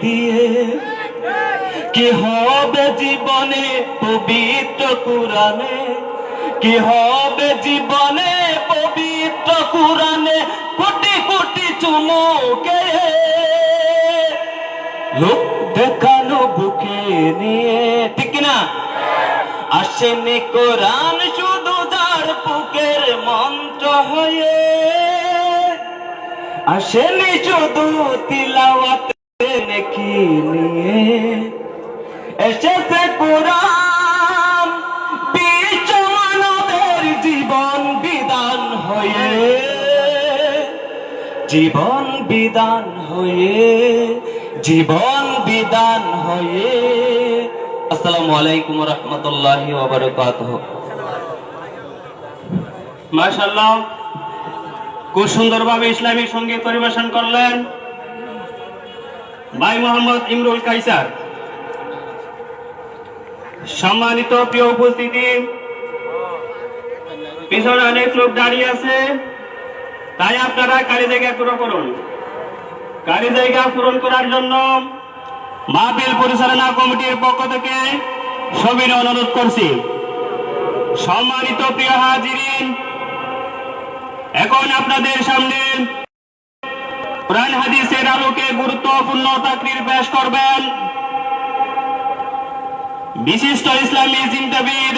দিয়ে কি হবে জীবনে পবিত্র কুরআনে, কি হবে জীবনে পবিত্র কুরআনে কোটি কোটি চুমুকে লোক দেখানো বুকে নিয়ে, ঠিক না? আসেনি কোরআন শুধু যার বুকের মন্ত্র হয়ে, আসেনি শুধু তিলাওয়াতে নেকি নিয়ে, এসেছে কোরআন বিশ্ব মানবের জীবন বিধান হয়ে, জীবন বিধান হয়ে, জীবন বিধান হয়ে। আসসালামু আলাইকুম ওয়া রাহমাতুল্লাহি ওয়া বারাকাতুহু। মাশাআল্লাহ, খুব সুন্দরভাবে ইসলামিক সঙ্গীত পরিবেশন করলেন ভাই মোহাম্মদ ইমরুল কায়সার। সম্মানিত প্রিয় উপস্থিতি, পিছনে অনেক লোক দাঁড়িয়ে আছে, তাই আপনারা খালি জায়গা পূরণ করুন। খালি জায়গা পূরণ করার জন্য মাহফিল পরিচালনা কমিটির পক্ষ থেকে সবিনয় অনুরোধ করছি। সম্মানিত প্রিয় হাজিরিন, এখন আপনাদের সামনে কোরআন হাদিসের আলোকে গুরুত্বপূর্ণ তাকরীর পেশ করবেন বিশিষ্ট ইসলামী চিন্তাবিদ,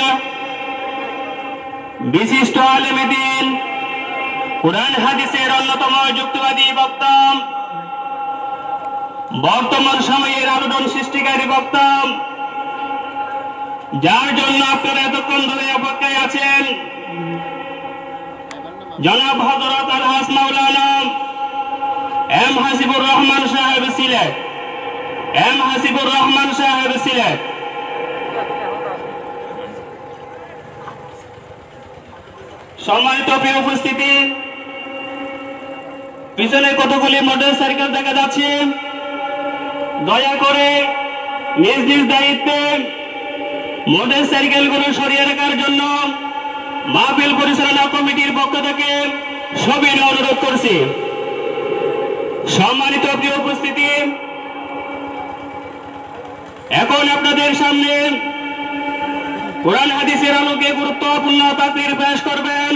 বিশিষ্ট আলেম দ্বীন, কোরআন হাদিসের অন্যতম যুক্তিবাদী বক্তা, বর্তমান সময়ের আলোড়ন সৃষ্টিকারী বক্তা, যার জন্য আপনারা এতক্ষণ ধরে অপেক্ষায় আছেন, জনাব হযরত আলহাজ মাওলানা এম হাসিবুর রহমান সাহেব সিলেট, এম হাসিবুর রহমান সাহেব সিলেট। সম্মানিত প্রিয় উপস্থিতি, পিছনে কতগুলি মোটর সাইকেল দেখা যাচ্ছে, দয়া করে নিজ নিজ দায়িত্বে মোটর সাইকেলগুলো সরিয়ে রাখার জন্য মাহফিল পরিচালনা কমিটির পক্ষ থেকে সবিনয় অনুরোধ করছি। সম্মানিত প্রিয় উপস্থিতি, এখন আপনাদের সামনে কোরআন হাদিসের আলোকে গুরুত্বপূর্ণ তাকরীর পেশ করবেন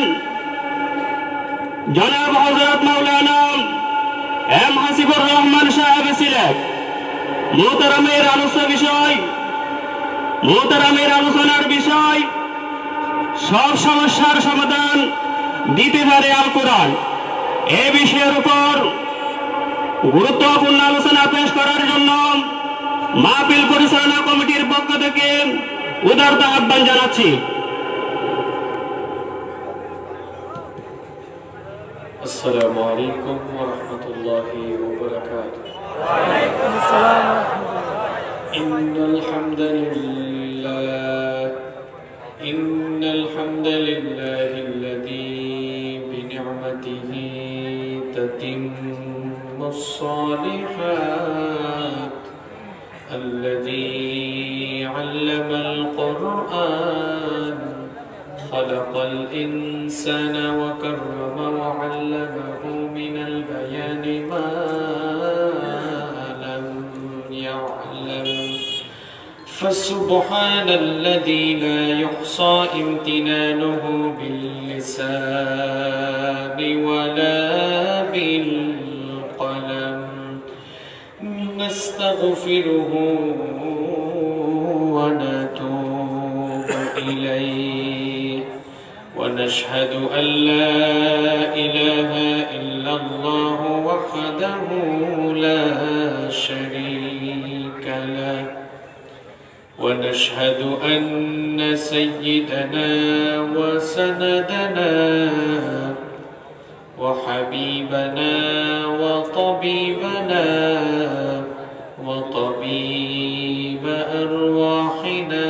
জনাব হযরত মাওলানা এম হাসিবুর রহমান সাহেব সিলেট। মুহতারামের আলোচনার বিষয় সব সমস্যার সমাধান দিতে পারে আল কোরআন। এই বিষয়ের উপর গুরুত্বপূর্ণ আলোচনা পেশ করার জন্য মাহফিল পরিচালনা কমিটির পক্ষ থেকে উদারতা আহ্বান জানাচ্ছি। السلام عليكم ورحمة الله وبركاته. وعليكم السلام ورحمة الله. إن الحمد لله الذي بنعمته تتم الصالحات، الذي علم القرآن، خلق الإنسان وكرم وعلمه من البيان ما لم يعلم، فسبحان الذي لا يحصى امتنانه باللسان ولا بالقلم. نستغفره ونتوب إليه، ونشهد أن لا إله إلا الله وحده لا شريك له، ونشهد أن سيدنا وسندنا وحبيبنا وطبيبنا وطبيب أرواحنا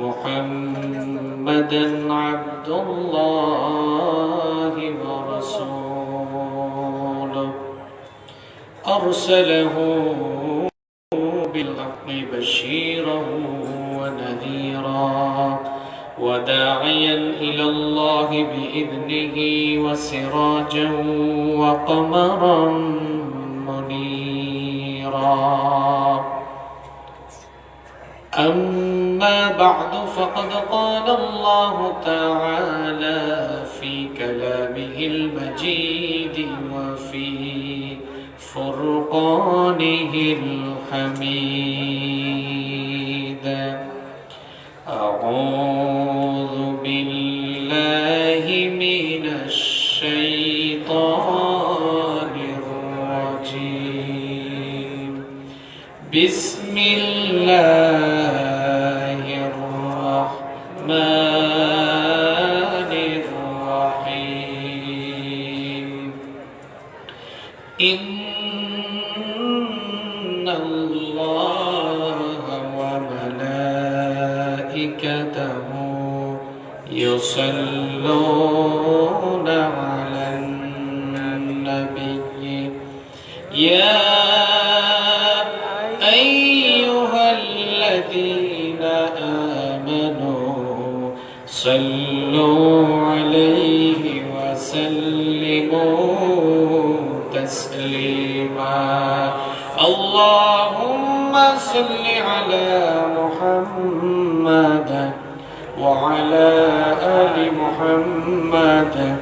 محمدا عبد الله ورسوله، أرسله بالحق بشيرا ونذيرا وداعيا إلى الله بإذنه وسراجا وقمرا منيرا. بعد فقد قال الله تعالى في كلامه المجيد وفي فرقانه الحميد أعوذ بالله من الشيطان الرجيم بسم الله الرحمن الرحيم إن الله وملائكته يصلون على النبي يا أيها الذين آمنوا صلوا عليه وسلموا تسليما اللهم صل على محمد وعلى آل محمد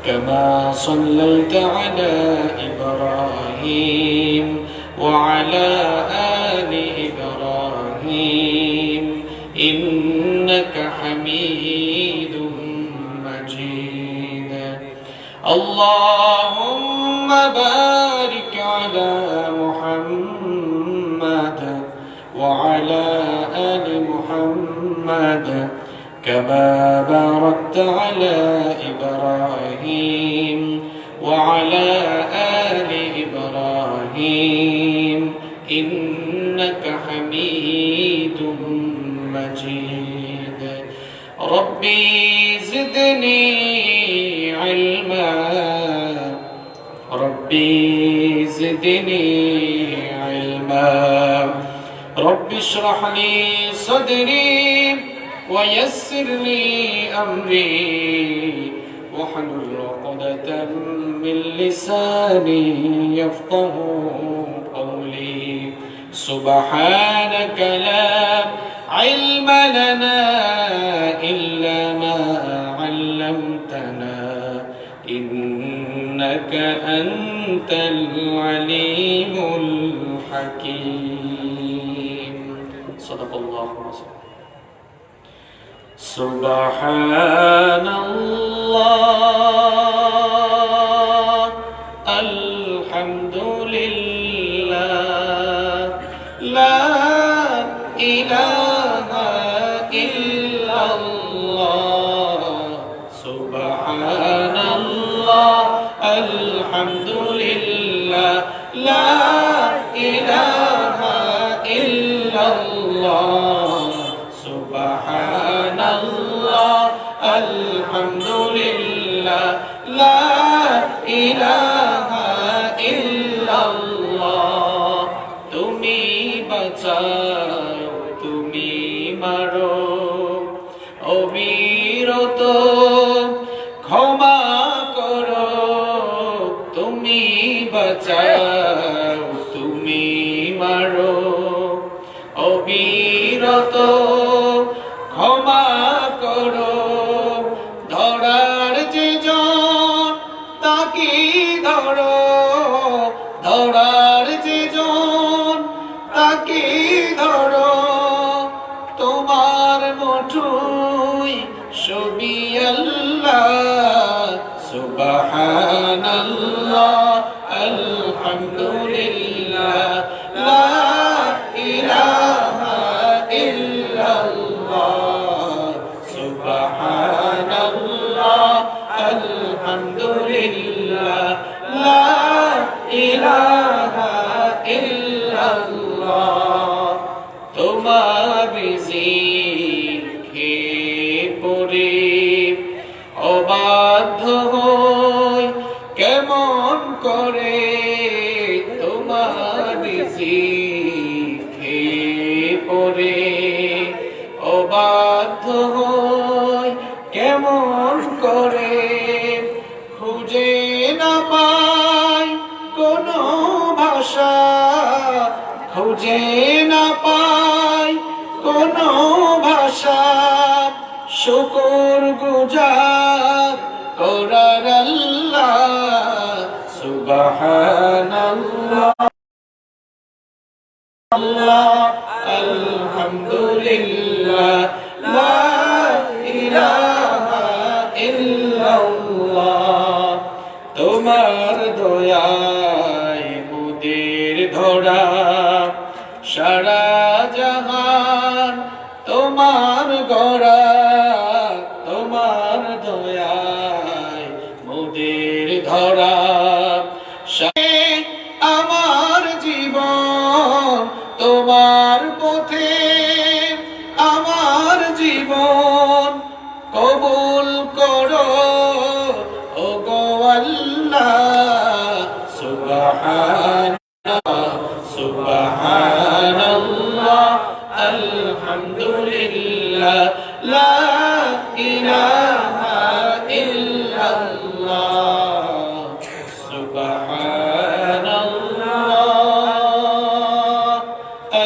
كما صليت على إبراهيم وعلى آل إبراهيم إنك حميد مجيد اللهم بارك على محمد وعلى آل محمد كما باركت على إبراهيم وعلى آل إبراهيم إنك حميد مجيد ربي زدني علما ربي زدني علما رب اشرح لي صدري ويسر لي أمري واحلل عقدة من لساني يفقه قولي سبحانك لا علم لنا إلا ما علمتنا إنك أنت العليم الحكيم صدق الله وسلم سبحان الله الحمد لله لا إله إلا الله سبحان الله الحمد لله لا إله إلا الله سبحان الله الحمد لله لا إله إلا الله তুমি বাঁচাও তুমি মারো অবিরত ক্ষমা করো তুমি বাঁচাও তুমি মারো অবিরত ক্ষমা করো ধরার যে জন তাকে ধরো ধরার যে জন তাকে ধরো তোমার মুঠোয় সবই আল্লাহ সুবহানাল্লাহ আলহামদুলিল্লাহ লা ইলাহা ইল্লাল্লাহ সুবহানাল্লাহ আলহামদুলিল্লাহ লা ইলাহা ইল্লাল্লাহ তোমার জিকে পড়ে অবাধ্য হই কেমন করে তোমার জিকে পড়ে অবাধ্য হই কেমন করে খুঁজে না পাই কোনো ভাষা খুঁজে না পাই কোনো ভাষা শুকর গুজার করার আল্লাহ সুবহানাল্লাহ আলহামদুলিল্লাহ লা ইলাহা ইল্লাল্লাহ তোমার দয়ায় মুদের ধরা সারা জাহান তোমার গড়া তোমার দয়ায় মুদের ধরা আমার জীবন তোমার পথে আমার জীবন কবুল করো ও গো আল্লাহ সুবহানাল্লাহ সুবহানাল্লাহ আলহামদুলিল্লাহ লা ইলাহা ইল্লাল্লাহ সুবহানাল্লাহ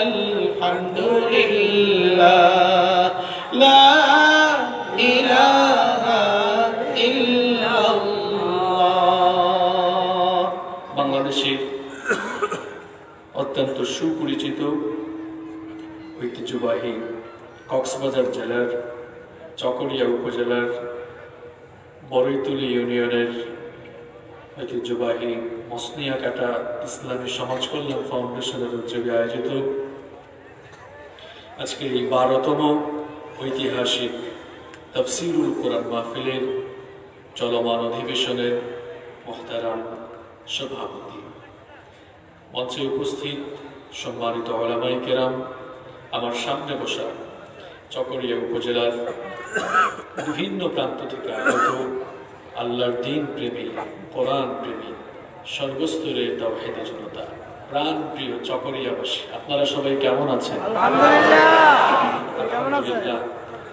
আলহামদুলিল্লাহ লা ইলাহা ইল্লাল্লাহ। বাংলাদেশের অত্যন্ত সুপরিচিত ঐতিহ্যবাহী কক্সবাজার জেলার চকরিয়া উপজেলার বড়ইতুলি ইউনিয়নের ঐতিহ্যবাহী মসনিয়াকাটা ইসলামী সমাজ কল্যাণ ফাউন্ডেশনের উদ্যোগে আয়োজিত আজকের এই 12তম ঐতিহাসিক তাফসীরুল কোরআন মাহফিলের চলমান অধিবেশনের মুহতারাম সভাপতি, মঞ্চে উপস্থিত সম্মানিত উলামায়ে কেরাম, আমার সামনে বসা চকরিয়া উপজেলার বিভিন্ন প্রান্ত থেকে আগত আল্লাহর দিন প্রেমী, কোরআন প্রেমী, সর্বস্তরের তাওহীদি জনতা, প্রাণ প্রিয় চকরিয়াবাসী, আপনারা সবাই কেমন আছেন? আলহামদুলিল্লাহ,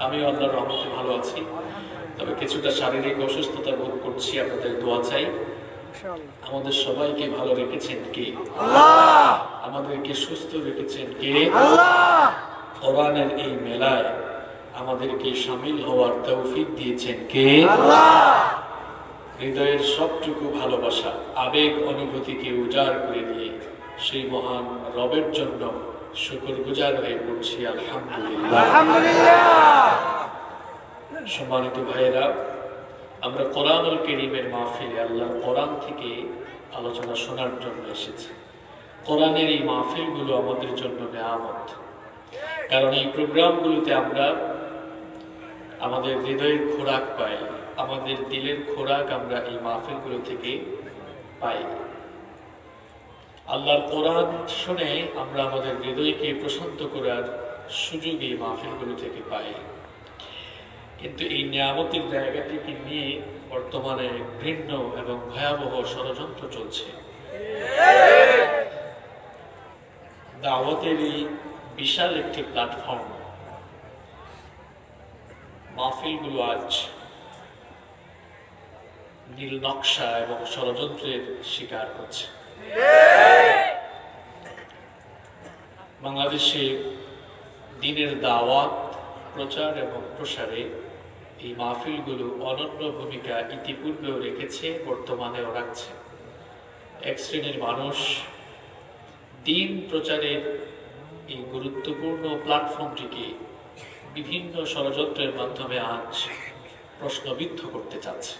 আমি আল্লাহর রহমতে ভালো আছি। তবে কিছুটা শারীরিক অসুস্থতা বোধ করছি, আপনাদের দোয়া চাই। আমাদের সবাইকে ভালো রেখেছেন কে? আল্লাহ। আমাদেরকে সুস্থ রেখেছেন কে? আল্লাহ। কোরআনের এই মেলায় আমাদেরকে শামিল হওয়ার তৌফিক দিয়েছেন কে? আল্লাহ। হৃদয়ের সবটুকু ভালোবাসা, আবেগ, অনুভূতিকে উজাড় করে দিয়ে সেই মহান রবের জন্য শুকরগুজার হয়ে পড়ছি আলহামদুলিল্লাহ। সম্মানিত ভাইয়েরা, আমরা কোরআনুল কারীমের মাহফিলে আল্লাহর কোরআন থেকে আলোচনা শোনার জন্য এসেছি। কোরআনের এই মাহফিলগুলো আমাদের জন্য নেয়ামত, কারণ এই প্রোগ্রামগুলোতে আমরা আমাদের হৃদয়ের খোরাক পাই, আমাদের দিলের খোরাক আমরা এই মাহফিলগুলো থেকে পাই। আল্লাহর কোরআন শুনে আমরা আমাদের হৃদয়কে প্রশান্ত করার সুযোগ এই মাহফিলগুলো থেকে পাই। কিন্তু এই নিয়ামতের জায়গাটিকে নিয়ে বর্তমানে ভিন্ন এবং ভয়াবহ ষড়যন্ত্র চলছে। দাওয়াতের এই বিশাল একটি প্ল্যাটফর্ম মাহফিলগুলো আজ নীল নকশা এবং ষড়যন্ত্রের শিকার হচ্ছে। বাংলাদেশে দিনের দাওয়াত, প্রচার এবং প্রসারে এই মাহফিলগুলো অনন্য ভূমিকা ইতিপূর্বেও রেখেছে, বর্তমানেও রাখছে। এক শ্রেণীর মানুষ দিন প্রচারের এই গুরুত্বপূর্ণ প্ল্যাটফর্মটিকে বিভিন্ন ষড়যন্ত্রের মাধ্যমে আজ প্রশ্নবিদ্ধ করতে চাচ্ছে।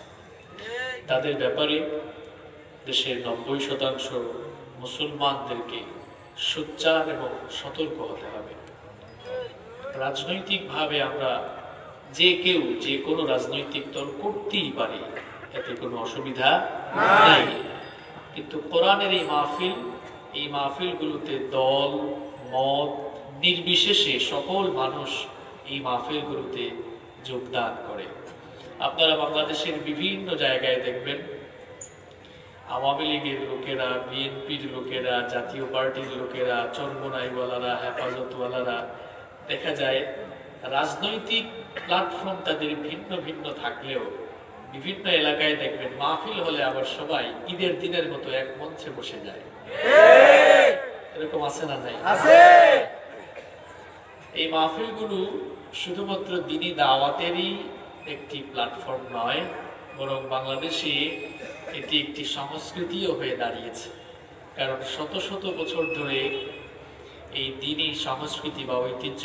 তাদের ব্যাপারে দেশের 90% মুসলমানদেরকে সোচ্চার এবং সতর্ক হতে হবে। রাজনৈতিকভাবে আমরা যে কেউ যে কোনো রাজনৈতিক দল করতেই পারি, এতে কোনো অসুবিধা নাই। কিন্তু কোরআনের এই মাহফিলগুলোতে দল মত নির্বিশেষে সকল মানুষ এই মাহফিলগুলোতে যোগদান করে। আপনারা বাংলাদেশের বিভিন্ন জায়গায় দেখবেন আওয়ামী লীগের লোকেরা, বিএনপির লোকেরা, জাতীয় পার্টির লোকেরা, চরমোনাইওয়ালারা, হেফাজতওয়ালারা, দেখা যায় রাজনৈতিক প্ল্যাটফর্ম তাদের ভিন্ন ভিন্ন থাকলেও বিভিন্ন এলাকায় দেখবেন মাহফিল হলে আবার সবাই ঈদের দিনের মতো এক মঞ্চে বসে যায়। এরকম আছে না নাই? এই মাহফিলগুলো শুধুমাত্র দিনী দাওয়াতেরই একটি প্ল্যাটফর্ম নয়, বরং বাংলাদেশে এটি একটি সংস্কৃতিও হয়ে দাঁড়িয়েছে। কারণ শত শত বছর ধরে এই দিনী সংস্কৃতি বা ঐতিহ্য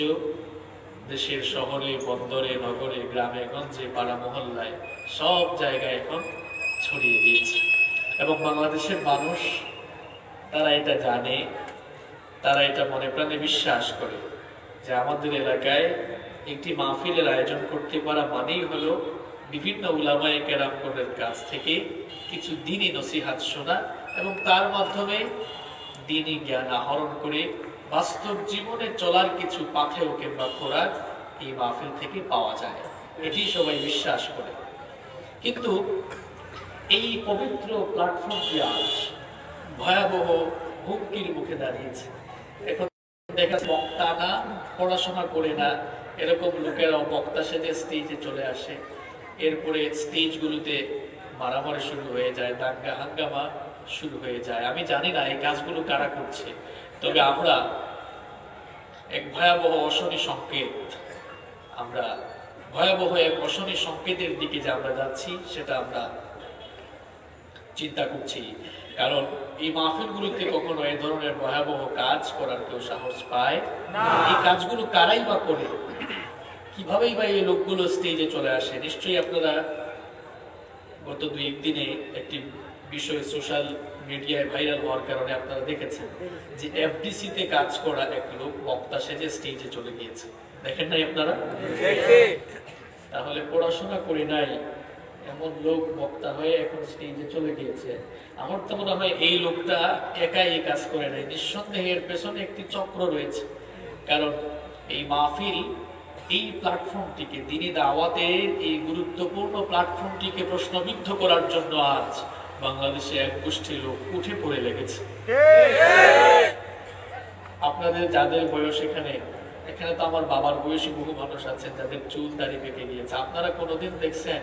দেশের শহরে, বন্দরে, নগরে, গ্রামে গঞ্জে, পাড়া মহল্লায় সব জায়গায় এখন ছড়িয়ে দিয়েছে। এবং বাংলাদেশের মানুষ তারা এটা জানে, তারা এটা মনে প্রাণে বিশ্বাস করে যে আমাদের এলাকায় একটি মাহফিলের আয়োজন করতে পারা মানেই হলো বিভিন্ন উলামায়ে কেরামগণের কাছ থেকে কিছু দ্বীনি নসিহাত শোনা এবং তার মাধ্যমে দ্বীনি জ্ঞান আহরণ করে বাস্তব জীবনে চলার কিছু পাথেয় কিংবা খোরাক এই মাহফিল থেকে পাওয়া যায়, এটি সবাই বিশ্বাস করে। কিন্তু এই পবিত্র প্ল্যাটফর্মটি আজ ভয়াবহ হুমকির মুখে দাঁড়িয়েছে। এখন দেখা যাচ্ছে বক্তা না, পড়াশোনা করে না এরকম লোকেরাও বক্তা সেজে স্টেজে চলে আসে। এরপরে স্টেজগুলোতে মারামারি শুরু হয়ে যায়, দাঙ্গা হাঙ্গামা শুরু হয়ে যায়। আমি জানি না এই কাজগুলো কারা করছে, তবে আমরা এক ভয়াবহ অশনি সংকেত, আমরা ভয়াবহ এক অশনি সংকেতের দিকে যে আমরা যাচ্ছি সেটা আমরা চিন্তা করছি। কারণ এই মাহফিলগুলোতে কখনো এই ধরনের ভয়াবহ কাজ করার কেউ সাহস পায় না। এই কাজগুলো কারাই বা করে, কিভাবেই বা এই লোকগুলো স্টেজে চলে আসে? নিশ্চয়ই আপনারা গত 2-1 দিনে একটি বিষয় সোশ্যাল মিডিয়ায় ভাইরাল হওয়ার কারণে আপনারা দেখেছেন যে এফডিসিতে কাজ করা এক লোক বক্তা সেজে স্টেজে চলে গিয়েছে। দেখেন নাই আপনারা? তাহলে পড়াশোনা করে নাই এমন লোক বক্তা হয়ে এখন স্টেজে চলে গিয়েছে। আমার তো মনে হয় এই লোকটা একাই এই কাজ করে নাই, নিঃসন্দেহে এর পেছনে একটি চক্র রয়েছে। কারণ এই মাহফিল, এই প্ল্যাটফর্মটিকে, দ্বীনি দাওয়াতের এই গুরুত্বপূর্ণ প্ল্যাটফর্মটিকে প্রশ্নবিদ্ধ করার জন্য আজ বাংলাদেশে এক গোষ্ঠী লোক উঠে পড়ে লেগেছে। আপনাদের যাদের বয়স এখানে তো আমার বাবার বয়সী বহু মানুষ আছেন যাদের চুল দাড়ি পেকে গিয়েছে। আপনারা কোনোদিন দেখছেন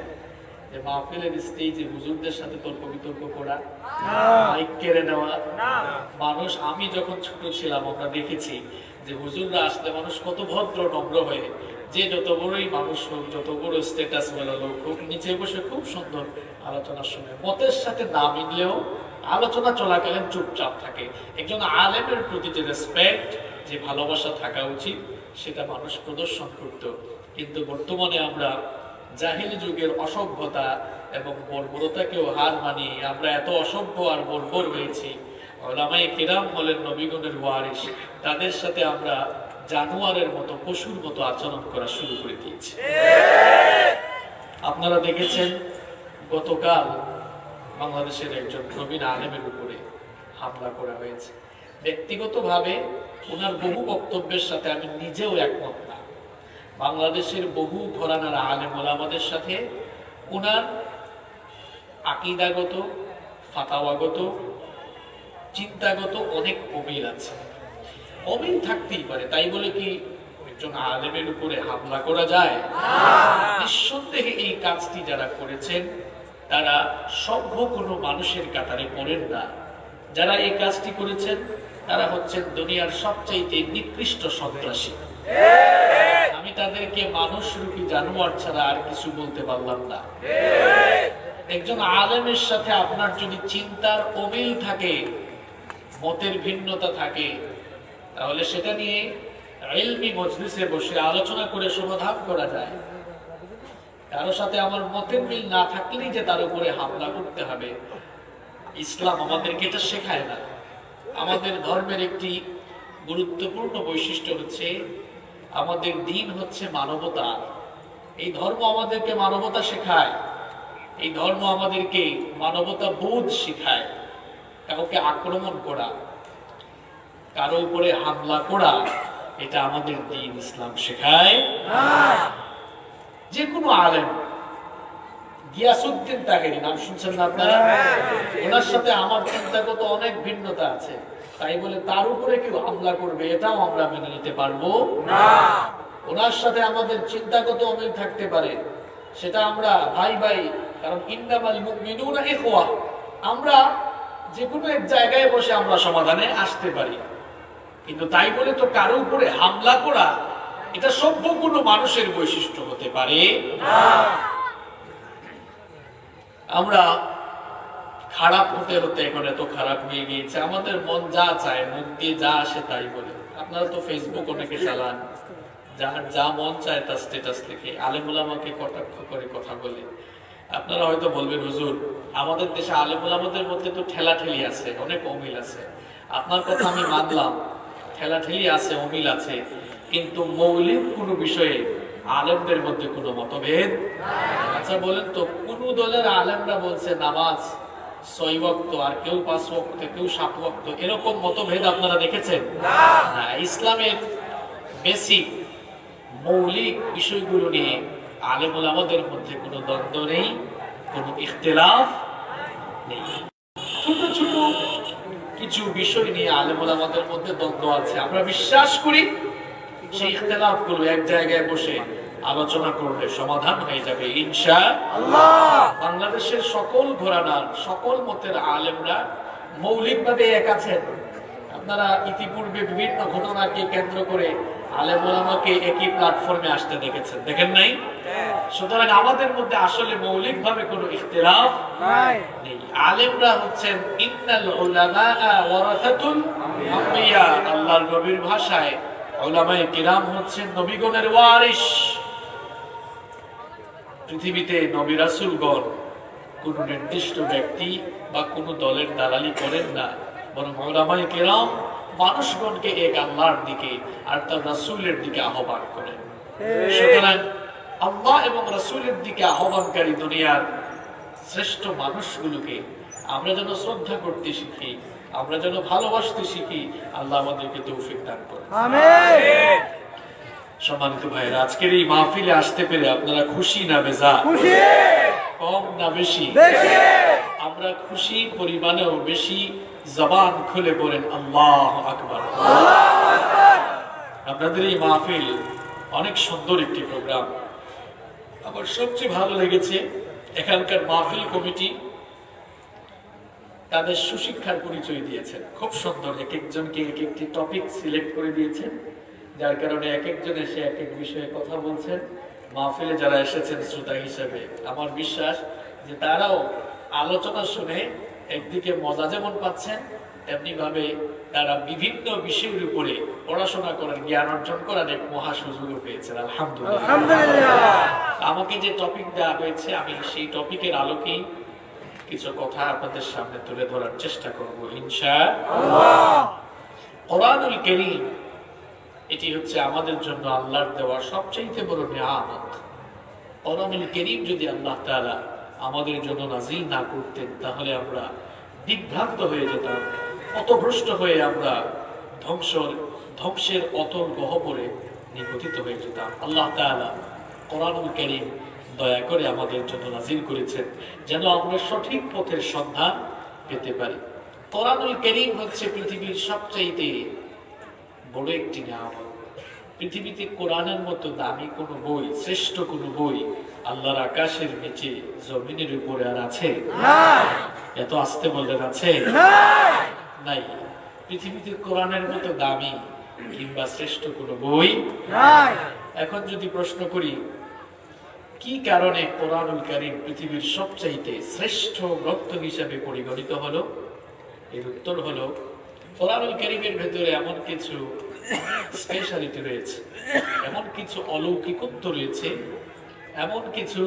যে মাহফিলের স্টেজে হুজুরদের সাথে তর্ক বিতর্ক করা, মাইক কেড়ে নেওয়া? মানুষ, আমি যখন ছোট ছিলাম আমরা দেখেছি যে হুজুররা আসলে মানুষ কত ভদ্র নম্র হয়ে, যে যত বড়ই মানুষ হোক, যত বড় স্ট্যাটাস ওয়ালা লোক হোক, নিচে বসে খুব সুন্দর আলোচনার সময় মতের সাথে না মিললেও আলোচনা চলাকালীন চুপচাপ থাকে। একজন আলেমের প্রতি যে রেসপেক্ট, যে ভালোবাসা থাকা উচিত সেটা মানুষ প্রদর্শন করত। কিন্তু বর্তমানে আমরা জাহিলি যুগের অসভ্যতা এবং বর্বরতাকেও হার মানিয়ে আমরা এত অসভ্য আর বর্বর হয়েছি। উলামায়ে কেরাম হলেন নবীগণের ওয়ারিস, তাদের সাথে আমরা জানোয়ারের মতো, পশুর মতো আচরণ করা শুরু করে দিয়েছি। আপনারা দেখেছেন গতকাল বাংলাদেশের একজন প্রবীণ আলেমের উপরে হামলা করা হয়েছে। ব্যক্তিগতভাবে ওনার বহু বক্তব্যের সাথে আমি নিজেও একমত না। বাংলাদেশের বহু ঘরানার আলেম ওলামাদের সাথে ওনার আকীদাগত, ফাতাওয়াগত, চিন্তাগত অনেক অমিল আছে। অমিল থাকতেই পারে, তাই বলে কি একজন আলেমের উপরে হামলা করা যায়? নিঃসন্দেহে এই কাজটি যারা করেছেন তারা সভ্য কোনো মানুষের কাতারে পড়েন না। যারা এই কাজটি করেছেন তারা হচ্ছেন দুনিয়ার সবচাইতে নিকৃষ্ট সন্ত্রাসী। আমি তাদেরকে মানুষ রূপী জানোয়ার ছাড়া আর কিছু বলতে পারলাম না। একজন আলেমের সাথে আপনার যদি চিন্তার অমিল থাকে, মতের ভিন্নতা থাকে, তাহলে সেটা নিয়ে ইলমি মজলিসে বসে আলোচনা করে সমাধান করা যায়। কারো সাথে আমার মতের মিল না থাকলেই যে তার উপরে হামলা করতে হবে, ইসলাম আমাদেরকে এটা শেখায় না। আমাদের ধর্মের একটি গুরুত্বপূর্ণ বৈশিষ্ট্য হচ্ছে আমাদের দ্বীন হচ্ছে মানবতা। এই ধর্ম আমাদেরকে মানবতা শেখায়, এই ধর্ম আমাদেরকে মানবতা বোধ শেখায়। কাউকে আক্রমণ করা, কারো উপরে হামলা করা, এটা আমাদের দ্বীন ইসলাম শেখায় না। যে কোনো আলেম, গিয়াসউদ্দিন তাহেরি নাম শুনছেন না আপনারা? ওনার সাথে আমার চিন্তাগত অনেক ভিন্নতা আছে, তাই বলে তার উপরে কেউ হামলা করবে এটাও আমরা মেনে নিতে পারবো না। ওনার সাথে আমাদের চিন্তাগত অমিল থাকতে পারে, সেটা আমরা ভাই ভাই, কারণ ইন্নামাল মুমিনুনা ইখওয়া, আমরা যে কোনো এক জায়গায় বসে আমরা সমাধানে আসতে পারি। কিন্তু তাই বলে তো কারো উপরে হামলা করা, এটা সভ্য কোনো মানুষের বৈশিষ্ট্য হতে পারে না। আমরা খারাপ হতে হতে এখন এত খারাপ হয়ে গিয়েছে, আমাদের মন যা চায়, মুখ দিয়ে যা আসে তাই বলে। আপনারা তো ফেসবুক অনেকে চালান, যার যা মন চায় তার স্ট্যাটাস থেকে আলেম ওলামাকে কটাক্ষ করে কথা বলে। আপনারা হয়তো বলবেন, হুজুর আমাদের দেশে আলেম ওলামাদের মধ্যে তো ঠেলাঠেলি আছে, অনেক অমিল আছে। আপনার কথা আমি মানলাম, ঠেলাঠেলি আছে, অমিল আছে, কিন্তু মৌলিক কোনো বিষয়ে আলেমদের মধ্যে কোনো মতভেদ। আচ্ছা বলেন তো, কোন দলের আলেমরা বলছে নামাজ 6 ওয়াক্ত, আর কেউ 5 ওয়াক্ত, কেউ 7 ওয়াক্ত, এরকম মতভেদ আপনারা দেখেছেন? না। ইসলামের বেসিক মৌলিক বিষয়গুলো নিয়ে আলেম ওলামাদের মধ্যে কোনো দ্বন্দ্ব নেই, কোনো ইখতিলাফ নেই। ছোট ছোট কিছু বিষয় নিয়ে আলেম ওলামাদের মধ্যে দ্বন্দ্ব আছে, আমরা বিশ্বাস করি সেই ইখতিলাফগুলো এক জায়গায় বসে আলোচনা করলে সমাধান হয়ে যাবে ইনশাআল্লাহ। বাংলাদেশের সকল ঘরানার সকল মতের আলেমরা মৌলিকভাবে এক আছেন। আপনারা ইতিপূর্বে বিভিন্ন ঘটনাকে কেন্দ্র করে আলেম ওলামাকে একই প্ল্যাটফর্মে আসতে দেখেছেন, দেখেন নাই? সুতরাং আমাদের মধ্যে আসলে মৌলিকভাবে কোনো ইখতিলাফ নেই। আলেমরা হচ্ছেন ইন্নাল উলামা ওয়ারাসাতুল আম্বিয়া, আল্লাহর নবীর ভাষায় উলামায়ে কিরাম হচ্ছেন নবীগণের ওয়ারিস। পৃথিবীতে নবী রাসূলগণ কোন নির্দিষ্ট ব্যক্তি বা কোন দলের দালালি করেন না, বরং উলামায়ে কিরাম মানুষগণকে এক আল্লাহর দিকে আর তার রাসূলের দিকে আহ্বান করেন। সুতরাং আল্লাহ এবং রাসূলের দিকে আহ্বানকারী দুনিয়ার শ্রেষ্ঠ মানুষগুলোকে আমরা যেন শ্রদ্ধা করতে শিখি, আমরা যেন ভালোবাসতে শিখি। আল্লাহ আমাদেরকে তৌফিক দান করেন, আমিন। সম্মানিত ভাইয়েরা, আজকের এই মাহফিলে আসতে পেরে আপনারা খুশি না বেজার? খুশি। কম না বেশি? বেশি। আমরা খুশি পরিমাণেও বেশি। জবান খুলে বলেন আল্লাহু আকবার। আল্লাহু আকবার। আপনাদের এই মাহফিল অনেক সুন্দর একটি প্রোগ্রাম। আমার সবচেয়ে ভালো লেগেছে এখানকার মাহফিল কমিটি তাদের সুশিক্ষার পরিচয় দিয়েছেন, খুব সুন্দর। এক একজনকে এক একটি টপিক সিলেক্ট করে দিয়েছেন, যার কারণে এক একজন এসে এক এক বিষয়ে কথা বলছেন। মাহফিলে যারা এসেছেন শ্রোতা হিসেবে, আমার বিশ্বাস যে তারাও আলোচনা শুনে একদিকে মজা যেমন পাচ্ছেন, তেমনি ভাবে তারা বিভিন্ন বিষয়ের উপরে পড়াশোনা করার, জ্ঞান অর্জন করার এক মহা সুযোগও পেয়েছেন। আলহামদুলিল্লাহ। আমাকে যে টপিক দেওয়া হয়েছে, আমি সেই টপিকের আলোকেই কিছু কথা আপনাদের সামনে তুলে ধরার চেষ্টা করব ইনশাআল্লাহ। কোরআনুল কারীম এটি হচ্ছে আমাদের জন্য আল্লাহর দেওয়া সবচেয়ে বড় নিয়ামত। কোরআনুল কারীম যদি আল্লাহ তাআলা আমাদের জন্য নাযিল না করতেন, তাহলে আমরা বিভ্রান্ত হয়ে যেতাম, পথভ্রষ্ট হয়ে আমরা ধ্বংসের অতল গহ্বরে নিপতিত হয়ে যেতাম। আল্লাহ তাআলা কোরআনুল কারীম দয়া করে আমাদের জন্য নাযিল করেছেন, যেন আমরা সঠিক পথের সন্ধান পেতে পারি। কোরআনুল কারীম হচ্ছে পৃথিবীর সবচাইতে বড় একটি নিয়ামত। পৃথিবীতে কোরআনের মতো দামি কোনো বই, শ্রেষ্ঠ কোনো বই আল্লাহর আকাশের নিচে জমিনের উপরে আর আছে? এত আস্তে বললেন, আছে? নাই। পৃথিবীতে কোরআনের মতো দামি কিংবা শ্রেষ্ঠ কোনো বই নাই। এখন যদি প্রশ্ন করি কি কারণে কোরআনুল কারীম পৃথিবীর সবচাইতে শ্রেষ্ঠ গ্রন্থ হিসেবে পরিগণিত হলো, এর উত্তর হলো কোরআনুল কারীমের ভেতরে এমন কিছু স্পেশালিটি রয়েছে, এমন কিছু অলৌকিকত্ব রয়েছে, এমন কিছু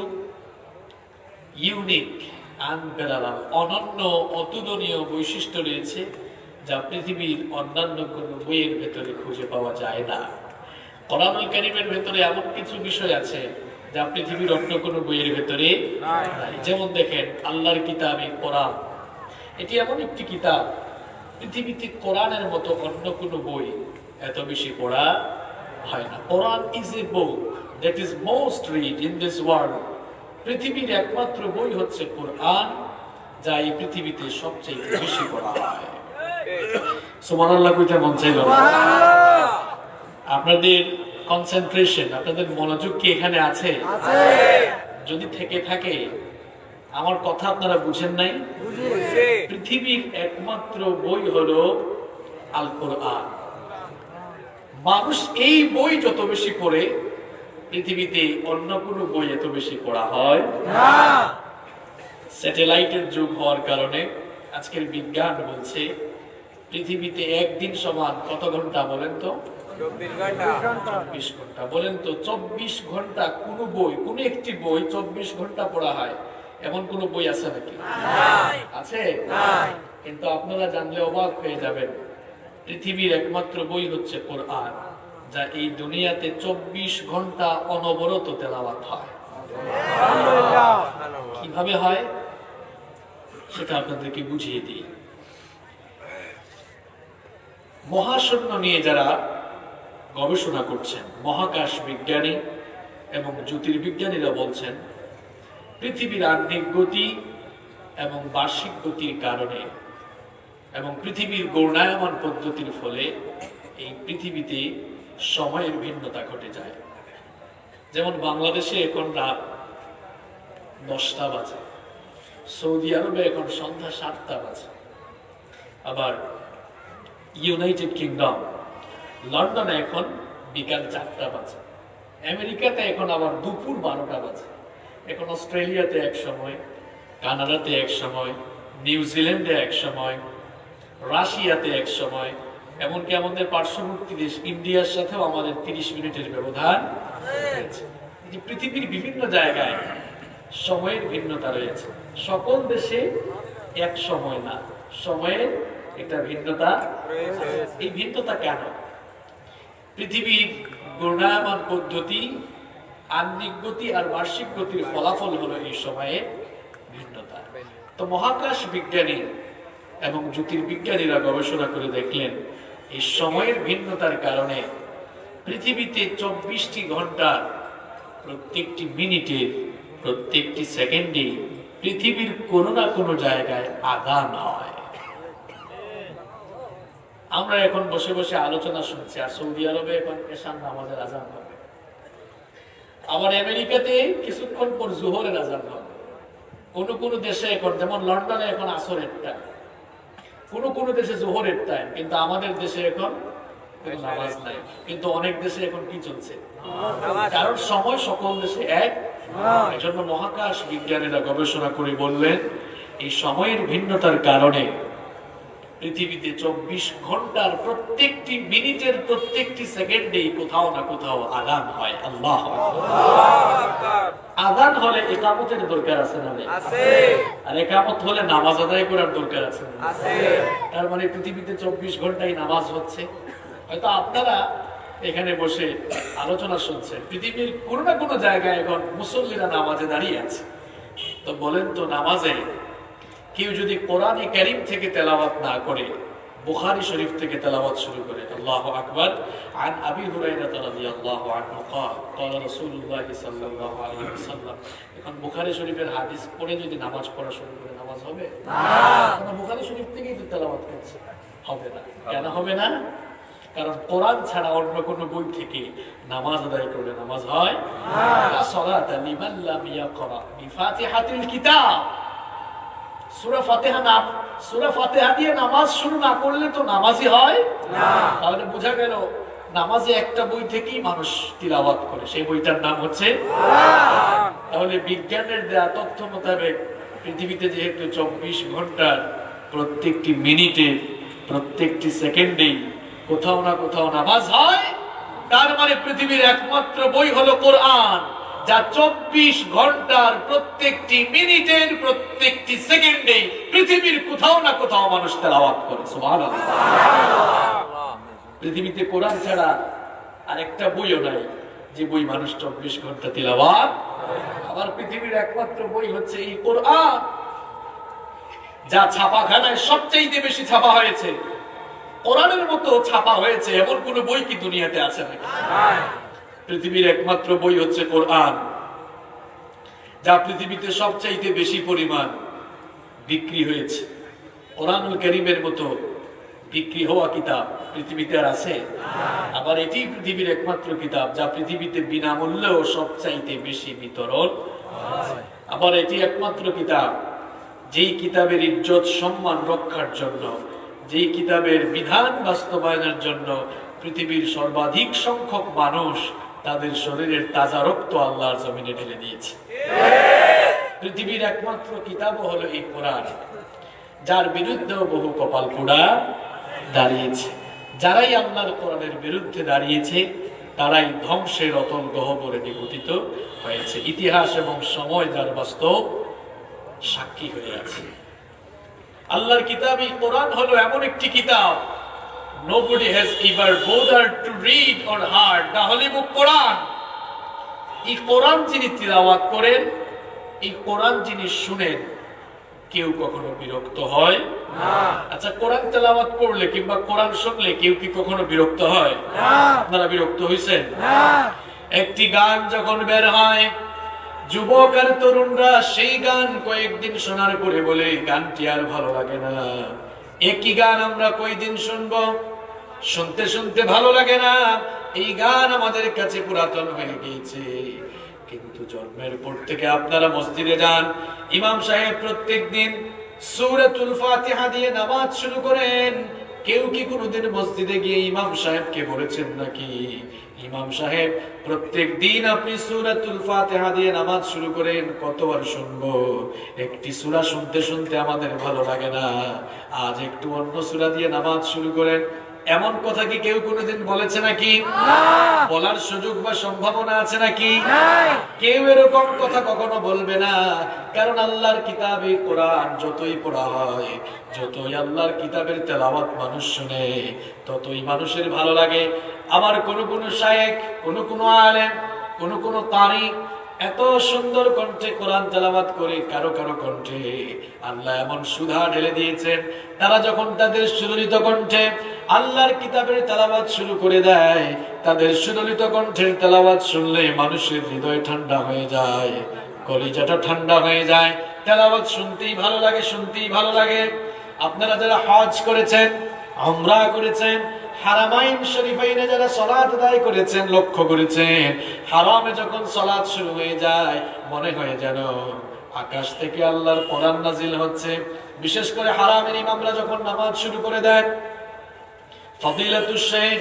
ইউনিক, আনপ্যারালাল, অনন্য, অতুলনীয় বৈশিষ্ট্য রয়েছে, যা পৃথিবীর অন্যান্য কোনো বইয়ের ভেতরে খুঁজে পাওয়া যায় না। কোরআনুল কারীমের ভেতরে এমন কিছু বিষয় আছে যা পৃথিবীর অন্য কোনো বইয়ের ভেতরে নাই। যেমন দেখেন, আল্লাহর কিতাবে কোরআন, এটি এমন একটি কিতাব, পৃথিবীতে কোরআনের মতো অন্য কোনো বই এত বেশি পড়া হয় না। Quran is a book that is most read in this world. পৃথিবীর একমাত্র বই হচ্ছে কোরআন, যা এই পৃথিবীতে সবচেয়ে বেশি পড়া হয়। সুবহানাল্লাহ কইতে মন চাইল না? আপনাদের কনসেন্ট্রেশন, আপনাদের মনোযোগ কি এখানে আছে? যদি থেকে থাকে, আমার কথা আপনারা বুঝেন নাই? পৃথিবীর একমাত্র বই হলো আল কোরআন। মানুষ এই বই যত বেশি পড়ে পৃথিবীতে অন্য কোনো বই এত বেশি পড়া হয় না। স্যাটেলাইটের যুগ হওয়ার কারণে আজকের বিজ্ঞান বলছে পৃথিবীতে একদিন সমান কত ঘন্টা বলেন তো? 24 ঘন্টা। বলেন তো 24 ঘন্টা কোন বই, কোন একটি বই 24 ঘন্টা পড়া হয় এমন কোন বই আছে নাকি? আছে? কিন্তু আপনারা জানলে অবাক হয়ে যাবেন, পৃথিবীর একমাত্র বই হচ্ছে কোরআন, যা এই দুনিয়াতে 24 ঘন্টা অনবরত তেলাওয়াত হয়। আলহামদুলিল্লাহ। কিভাবে হয় সেটা আপনাদেরকে বুঝিয়ে দিই। মহাশূন্য নিয়ে যারা গবেষণা করছেন, মহাকাশ বিজ্ঞানী এবং জ্যোতির্বিজ্ঞানীরা বলছেন পৃথিবীর আহ্নিক গতি এবং বার্ষিক গতির কারণে এবং পৃথিবীর ঘূর্ণায়মান পদ্ধতির ফলে এই পৃথিবীতে সময়ের ভিন্নতা ঘটে যায়। যেমন বাংলাদেশে এখন রাত 10টা বাজে, সৌদি আরবে এখন সন্ধ্যা 7টা বাজে, আবার ইউনাইটেড কিংডম লন্ডনে এখন বিকাল 4টা বাজে, আমেরিকাতে এখন আবার দুপুর 12টা বাজে, এখন অস্ট্রেলিয়াতে এক সময়, কানাডাতে এক সময়, নিউজিল্যান্ডে এক সময়, রাশিয়াতে এক সময়, এমনকি আমাদের পার্শ্ববর্তী দেশ ইন্ডিয়ার সাথেও আমাদের 30 মিনিটের ব্যবধান রয়েছে। এই পৃথিবীর বিভিন্ন জায়গায় সময়ের ভিন্নতা রয়েছে। সকল দেশে এক সময় না, সময়ের একটা ভিন্নতা। এই ভিন্নতা কেন? পৃথিবীর ঘূর্ণায়মান পদ্ধতি, আহ্নিক গতি আর বার্ষিক গতির ফলাফল হলো এই সময়ের ভিন্নতা। তো মহাকাশ বিজ্ঞানী এবং জ্যোতির্বিজ্ঞানীরা গবেষণা করে দেখলেন এই সময়ের ভিন্নতার কারণে পৃথিবীতে 24টি ঘন্টার প্রত্যেকটি মিনিটে, প্রত্যেকটি সেকেন্ডে পৃথিবীর কোনো না কোনো জায়গায় আযান হয়। আমরা এখন বসে বসে আলোচনা শুনছি, আর সৌদি আরবে এখন এশার নামাজের আযান হবে, আবার আমেরিকাতে কিছুক্ষণ পর জোহরের আযান হবে। কোন কোন দেশে এখন, যেমন লন্ডনে এখন আসরের টাইম, কোন কোন দেশে জোহরের টাইম, কিন্তু আমাদের দেশে এখন কোনো নামাজ নাই। কিন্তু অনেক দেশে এখন কি চলছে? কারণ সময় সকল দেশে এক। এজন্য মহাকাশ বিজ্ঞানীরা গবেষণা করে বললেন এই সময়ের ভিন্নতার কারণে পৃথিবীতে 24 ঘন্টার প্রত্যেকটি মিনিটের প্রত্যেকটি সেকেন্ডেই কোথাও না কোথাও আযান হয়। আল্লাহু আকবার। আযান হলে ইকামতের দরকার আছে না? আর ইকামত হলে নামাজ আদায় করার দরকার আছে না? তার মানে পৃথিবীতে 24 ঘন্টাই নামাজ হচ্ছে। হয়তো আপনারা এখানে বসে আলোচনা শুনছেন, পৃথিবীর কোনো না কোনো জায়গায় এখন মুসল্লিরা নামাজে দাঁড়িয়ে আছে। তো বলেন তো, নামাজে কেউ যদি কোরআনে কারীম থেকে তেলাওয়াত না করে বুখারী শরীফ থেকে তেলাওয়াত শুরু করে, আল্লাহু আকবার। আন আবি হুরায়রা রাদিয়াল্লাহু আনহু قال قال رسول الله صلى الله عليه وسلم। এখন বুখারী শরীফের হাদিস পড়ে যদি নামাজ পড়া শুরু করে, নামাজ হবে না? কারণ বুখারী শরীফ থেকেই তো তেলাওয়াত করছে, হবে না। কেন হবে না? কারণ কোরআন ছাড়া অন্য কোন বই থেকে নামাজ আদায় করলে নামাজ হয় না। সালাতা লিমান লাম ইয়াকরা বিফাতিহাতিল কিতাব। সূরা ফাতিহা দিয়ে নামাজ শুরু না করলে তো নামাজই হয় না। তাহলে বোঝা গেল নামাজে একটা বই থেকেই মানুষ তিলাওয়াত করে, সেই বইটার নাম হচ্ছে কোরআন। তাহলে বিজ্ঞানের দেয়া তথ্য মোতাবেক পৃথিবীতে যেহেতু 24 ঘন্টার প্রত্যেকটি মিনিটে, প্রত্যেকটি সেকেন্ডেই কোথাও না কোথাও নামাজ হয়, তার মানে পৃথিবীর একমাত্র বই হলো কোরআন, যা 24 ঘন্টার প্রত্যেকটি মিনিটের প্রত্যেকটি সেকেন্ডে পৃথিবীর কোথাও না কোথাও মানুষ তেলাওয়াত করে। সুবহানাল্লাহ। পৃথিবীতে কোরআন ছাড়া আরেকটা বইও নাই যে বই মানুষ 24 ঘন্টা তেলাওয়াত। আবার পৃথিবীর একমাত্র বই হচ্ছে এই কোরআন, যা ছাপাখানায় সবচেয়ে বেশি ছাপা হয়েছে। কোরআনের মতো ছাপা হয়েছে এমন কোন বই কি দুনিয়াতে আছে নাকি? পৃথিবীর একমাত্র বই হচ্ছে কোরআন, যা পৃথিবীতে সবচাইতে বেশি পরিমাণ বিক্রি হয়েছে। কোরআনুল কারীমের মতো বিক্রি হওয়া কিতাব পৃথিবীতে আর আছে? আবার এটি পৃথিবীর একমাত্র কিতাব যা পৃথিবীতে বিনামূল্যেও সবচাইতে বেশি বিতরণ। আবার এটি একমাত্র কিতাব যেই কিতাবের ইজ্জত সম্মান রক্ষার জন্য, যেই কিতাবের বিধান বাস্তবায়নের জন্য পৃথিবীর সর্বাধিক সংখ্যক মানুষ তাদের শরীরের তাজা রক্ত আল্লাহর জমিনে ঢেলে দিয়েছে। পৃথিবীর একমাত্র কিতাব হলো এই কোরআন, যার বিরুদ্ধেও বহু কপাল পোড়া দাঁড়িয়েছে। যারাই আল্লাহর কোরআনের বিরুদ্ধে দাঁড়িয়েছে তারাই ধ্বংসের অতল গহ্বরে নিপতিত হয়েছে। ইতিহাস এবং সময় যার বাস্তব সাক্ষী হয়ে আছে। আল্লাহর কিতাব এই কোরআন হলো এমন একটি কিতাব, nobody has ever bothered to read or heard the holy book Quran. এই কোরআন যিনি তিলাওয়াত করেন, এই কোরআন যিনি শুনেন, কেউ কখনো বিরক্ত হয় না। আচ্ছা, কোরআন তেলাওয়াত করলে কিংবা কোরআন শুনলে কেউ কি কখনো বিরক্ত হয় না? আপনারা বিরক্ত হইছেন না? একটি গান যখন বের হয়, যুবক আর তরুণরা সেই গান কয়েকদিন শোনার পরে বলে গানটি আর ভালো লাগে না। একই গান আমরা কয়দিন শুনবো, শুনতে শুনতে ভালো লাগে না, এই গান আমাদের কাছে পুরাতন হয়ে গিয়েছে। কিন্তু জন্মের পর থেকে আপনারা মসজিদে যান, ইমাম সাহেব প্রত্যেকদিন সূরাতুল ফাতিহা দিয়ে নামাজ শুরু করেন। কেউ কি কোনোদিন মসজিদে গিয়ে ইমাম সাহেবকে বলেছেন নাকি, ইমাম সাহেব প্রত্যেকদিন আপনি সূরাতুল ফাতিহা দিয়ে নামাজ শুরু করেন, কতবার শুনবো? একটি সূরা শুনতে শুনতে আমাদের ভালো লাগে না, আজ একটু অন্য সূরা দিয়ে নামাজ শুরু করেন। এমন কথা কি কেউ কোনোদিন বলেছে নাকি? বলার সুযোগ বা সম্ভাবনা আছে নাকি? কেউ এরকম কথা কখনো বলবে না। কারণ আল্লাহর কিতাবে কোরআন যতই পড়া হয়, যতই আল্লাহর কিতাবের তেলাওয়াত মানুষ শুনে, ততই মানুষের ভালো লাগে। আমার কোন শায়েখ, কোন আলেম, কোন কারি এত সুন্দর কণ্ঠে কোরআন তেলাওয়াত করে, কারো কণ্ঠে আল্লাহ এমন সুধা ঢেলে দিয়েছেন, তারা যখন তাদের সুললিত কণ্ঠে আল্লাহর কিতাবের তেলাওয়াত শুরু করে দেয়, তাদের সুললিত কণ্ঠের তেলাওয়াত শুনলে মানুষের হৃদয় ঠান্ডা হয়ে যায়, কলিজাটা ঠান্ডা হয়ে যায়। তেলাওয়াত শুনতেই ভালো লাগে, শুনতেই ভালো লাগে। আপনারা যারা হজ করেছেন, উমরা করেছেন, হারামাইন শরীফাইনে যারা সালাত আদায় করেছেন, লক্ষ্য করেছেন হারামে যখন সালাত শুরু হয়ে যায় মনে হয় যেন আকাশ থেকে আল্লাহর কোরআন নাজিল হচ্ছে। বিশেষ করে হারামের ইমামরা যখন নামাজ শুরু করে দেন, ফদিলাতুশ শেখ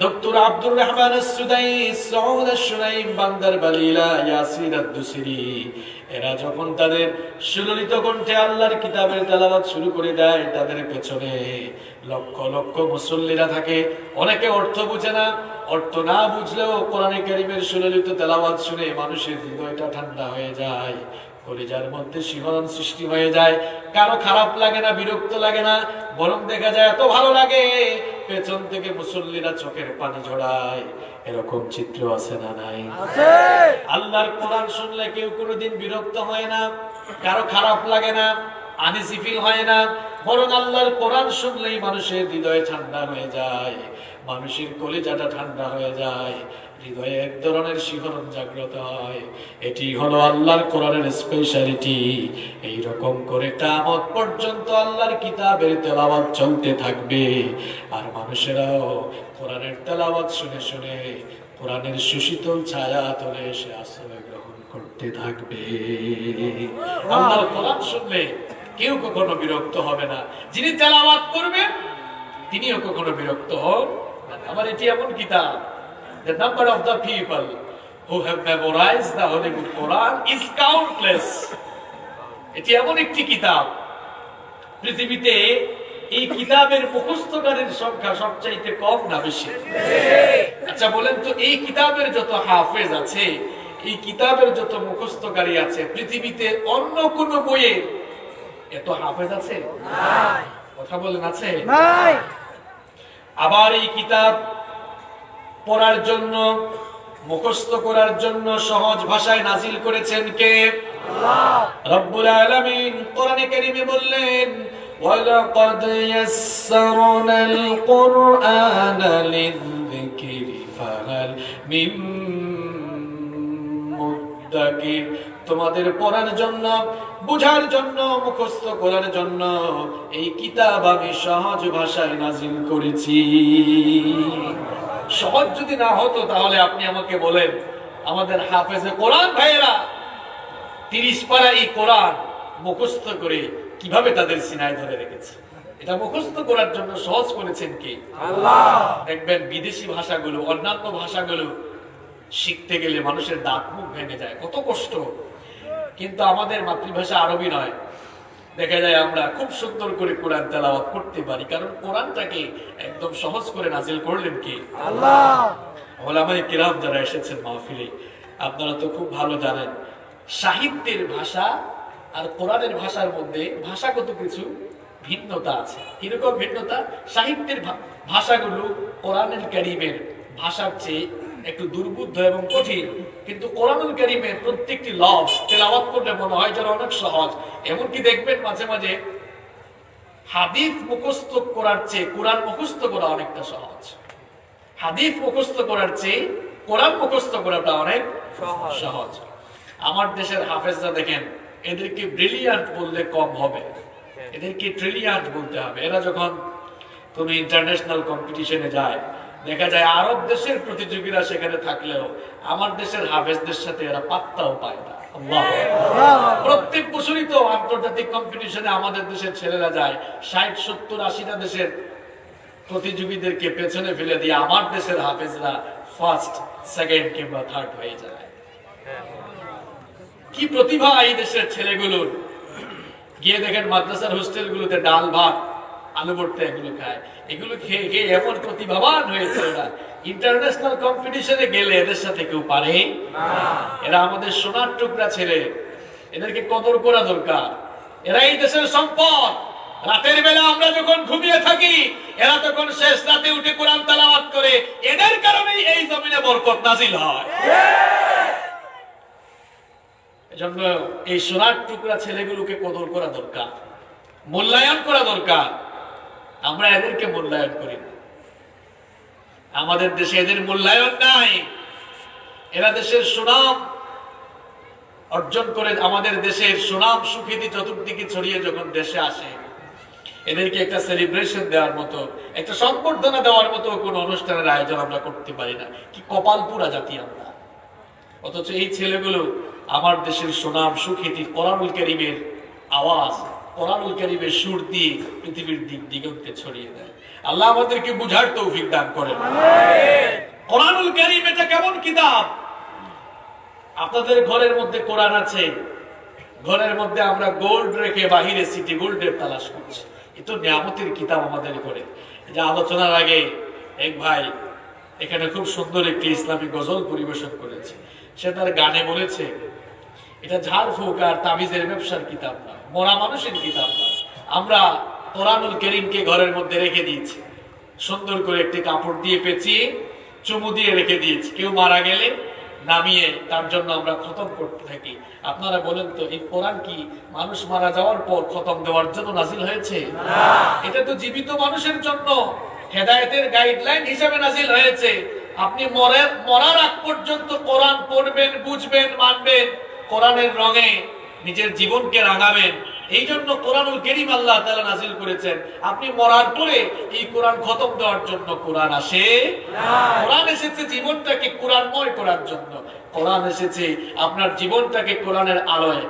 ডক্টর আব্দুর রহমান আস-সুদাইস, সৌদ আশ-শুনাইম, বান্দারবালিলা, ইয়াসির আদ-দুসরি, এরা যখন তাদের সুললিত কণ্ঠে আল্লাহর কিতাবের তেলাওয়াত শুরু করে দেয়, তাদের পেছনে লক্ষ লক্ষ মুসল্লিরা থাকে। অনেকে অর্থ বুঝে না, অর্থ না বুঝলেও কোরআনে কারীমের সুললিত তেলাওয়াত শুনে মানুষের হৃদয়টা ঠান্ডা হয়ে যায়, কলিজার মধ্যে শিহরণ সৃষ্টি হয়ে যায়। কারো খারাপ লাগে না, বিরক্ত লাগে না, বরং দেখা যায় এত ভালো লাগে পেছন থেকে মুসল্লিরা চোখের পানি ঝরায়। এরকম চিত্র আছে না নাই? আল্লাহর কোরআন শুনলে কেউ কোনোদিন বিরক্ত হয় না, কারো খারাপ লাগে না, আনইজি ফিল হয় না, বরং আল্লাহর কোরআন শুনলেই মানুষের হৃদয় ঠান্ডা হয়ে যায়, মানুষের কলিজাটা ঠান্ডা হয়ে যায়, হৃদয়ে এক ধরনের শিহরণ জাগ্রত হয়। এটি হলো আল্লাহর কোরআনের স্পেশালিটি। এইরকম করে কিয়ামত পর্যন্ত আল্লাহর কিতাবের তেলাওয়াত চলতে থাকবে, আর মানুষেরাও কোরআনের তেলাওয়াত শুনে শুনে কোরআনের সুশীতল ছায়া তলে এসে আশ্রয় গ্রহণ করতে থাকবে। আল্লাহর কোরআন শুনলে কেউ কখনো বিরক্ত হবে না, যিনি তেলাওয়াত করবেন তিনিও কখনো বিরক্ত হন না। আমার এটি এমন কিতাব, the number of the people who have memorized the Holy Book Quran is countless. এটি এমন একটি কিতাব, পৃথিবীতে এই কিতাবের মুখস্থকারীর সংখ্যা সবচাইতে কম না বেশি? আচ্ছা বলেন তো, এই কিতাবের যত হাফেজ আছে, এই কিতাবের যত মুখস্থকারী আছে, পৃথিবীতে অন্য কোন বইয়ে এত হাফেজ আছে? কথা বলেন, আছে? আবার এই কিতাব পড়ার জন্য, মুখস্থ করার জন্য সহজ ভাষায় নাজিল করেছেন কে? আল্লাহ রব্বুল আলামিন কোরআনে কারীমে বললেন, ওয়ালাকাদ ইয়াসসারনাল কুরআনা লিযিকরি ফাহাল মিন মুদ্দাকির। তোমাদের পড়ার জন্য, বুঝার জন্য, মুখস্থ করার জন্য এই কিতাব আমি সহজ ভাষায় নাজিল করেছি। সহজ যদি না হতো তাহলে আপনি আমাকে বলেন, আমাদের হাফেজে কোরআন ভাইয়েরা 30 পারা এই কোরআন মুখস্থ করে কিভাবে তাদের সিনায় ধরে রেখেছে? এটা মুখস্থ করার জন্য সহজ করেছেন কে? দেখবেন বিদেশি ভাষাগুলো, অন্যান্য ভাষাগুলো শিখতে গেলে মানুষের দাঁত মুখ ভেঙে যায়, কত কষ্ট। কিন্তু আমাদের মাতৃভাষা আরবি নয়, দেখা যায় আমরা খুব সুন্দর করে কোরআন তেলাওয়াত করতে পারি, কারণ কোরআনটাকে একদম সহজ করে নাজিল করলেন কে? আল্লাহ। ওলামায়ে কিরাম যারা এসেছেন মাহফিলে, আপনারা তো খুব ভালো জানেন সাহিত্যের ভাষা আর কোরআনের ভাষার মধ্যে ভাষাগত কিছু ভিন্নতা আছে। কিরকম ভিন্নতা? সাহিত্যের ভাষাগুলো কোরআনুল কারীমের ভাষার চেয়ে একটু দুর্বোধ্য এবং কঠিন, কিন্তু কোরআনুল কারীমের প্রত্যেকটি লফজ তেলাওয়াত করলে মনে হয় যেন অনেক সহজ। এমনকি দেখবেন মাঝে মাঝে হাদিস মুখস্থ করার চেয়ে কোরআন মুখস্থ করা অনেকটা সহজ। হাদিস মুখস্থ করার চেয়ে কোরআন মুখস্থ করাটা অনেক সহজ। আমার দেশের হাফেজরা দেখেন, এদেরকে ব্রিলিয়ান্ট বললে কম হবে, এদেরকে ট্রিলিয়ান্ট বলতে হবে। এরা যখন কোন ইন্টারন্যাশনাল কম্পিটিশনে যায়, দেখা যায় আরব দেশের প্রতিযোগীরা সেখানে থাকলেও আমার দেশের হাফেজদের সাথে এরা পাত্তাও পায় না। প্রত্যেক বছরই তো আন্তর্জাতিক কম্পিটিশনে আমাদের দেশের ছেলেরা যায়, 60, 70, 80টা দেশের প্রতিযোগীদেরকে পেছনে ফেলে দিয়ে আমার দেশের হাফেজরা ফার্স্ট, সেকেন্ড কিংবা থার্ড হয়ে যায়। কি প্রতিভা এই দেশের ছেলেগুলোর! গিয়ে দেখেন মাদ্রাসার হোস্টেলগুলোতে ডাল ভাত আলু ভর্তা এগুলো খায়, এগুলো খেয়ে খেয়ে এমন প্রতিভাবান হয়েছে এরা, ইন্টারন্যাশনাল কম্পিটিশনে গেলে এদের সাথে কেউ পারে না। এরা আমাদের সোনার টুকরা ছেলে, এদেরকে কদর করা দরকার। এরা এই দেশের সম্পদ। রাতের বেলা আমরা যখন ঘুমিয়ে থাকি, এরা তখন শেষ রাতে উঠে কোরআন তেলাওয়াত করে। এদের কারণেই এই জমিনে বরকত নাজিল হয়। এজন্য এই সোনার টুকরা ছেলেগুলোকে কদর করা দরকার, মূল্যায়ন করা দরকার। আমরা এদেরকে মূল্যায়ন করি না, আমাদের দেশে এদের মূল্যায়ন নাই। এরা দেশের সুনাম অর্জন করে, আমাদের দেশের সুনাম সুখ্যাতি চতুর্দিকে ছড়িয়ে যখন দেশে আসে, এদেরকে একটা সেলিব্রেশন দেওয়ার মতো, একটা সম্বর্ধনা দেওয়ার মতো কোন অনুষ্ঠানের আয়োজন আমরা করতে পারি না। কি কপাল পুরা জাতি আমরা! অথচ এই ছেলেগুলো আমার দেশের সুনাম সুখ্যাতি, কোরআনুল কারীমের আওয়াজ, কোরআনুল কারীমের সুর দিয়ে পৃথিবীর দিক দিগন্তে ছড়িয়ে দেয়। আল্লাহ আমাদেরকে বুঝার তৌফিক দান করেন। কোরআনুল কারীম এটা কেমন কিতাব! আপনাদের ঘরের মধ্যে কোরআন আছে, ঘরের মধ্যে আমরা গোল্ড রেখে বাহিরে সিটি গোল্ডের তালাশ করছি। এ তো নিয়ামতের কিতাব আমাদের ঘরে। যে আলোচনার আগে এক ভাই এখানে খুব সুন্দর একটি ইসলামিক গজল পরিবেশন করেছে। সে তার গানে বলেছে, এটা ঝাড়ফুঁক আর তাবিজের ব্যবসার কিতাব না, মরা মানুষের কিতাব না। আমরা কোরআনুল কারীমকে ঘরের মধ্যে রেখে দিয়েছি, সুন্দর করে একটি কাপড় দিয়ে পেঁচিয়ে চুমু দিয়ে রেখে দিয়েছি। কেউ মারা গেলে নামিয়ে তার জন্য আমরা খতম করতে থাকি। আপনারা বলেন তো, এই কোরআন কি মানুষ মারা যাওয়ার পর খতম দেওয়ার জন্য নাজিল হয়েছে? এটা তো জীবিত মানুষের জন্য হেদায়েতের গাইডলাইন হিসেবে নাজিল হয়েছে। আপনি মরার আগ পর্যন্ত কোরআন পড়বেন, বুঝবেন, মানবেন, কোরআনের রঙে নিজের জীবনকে রাঙাবেন। এই জন্য কোরআনুল কারীম আল্লাহ তাআলা নাজিল করেছেন। আপনি মরার পরে এই কোরআন খতম দেওয়ার জন্য কোরআন আসে না। কোরআন এসেছে জীবনটাকে কোরআনময় করার জন্য। কোরআন এসেছে আপনার জীবনটাকে কোরআনের আলোয়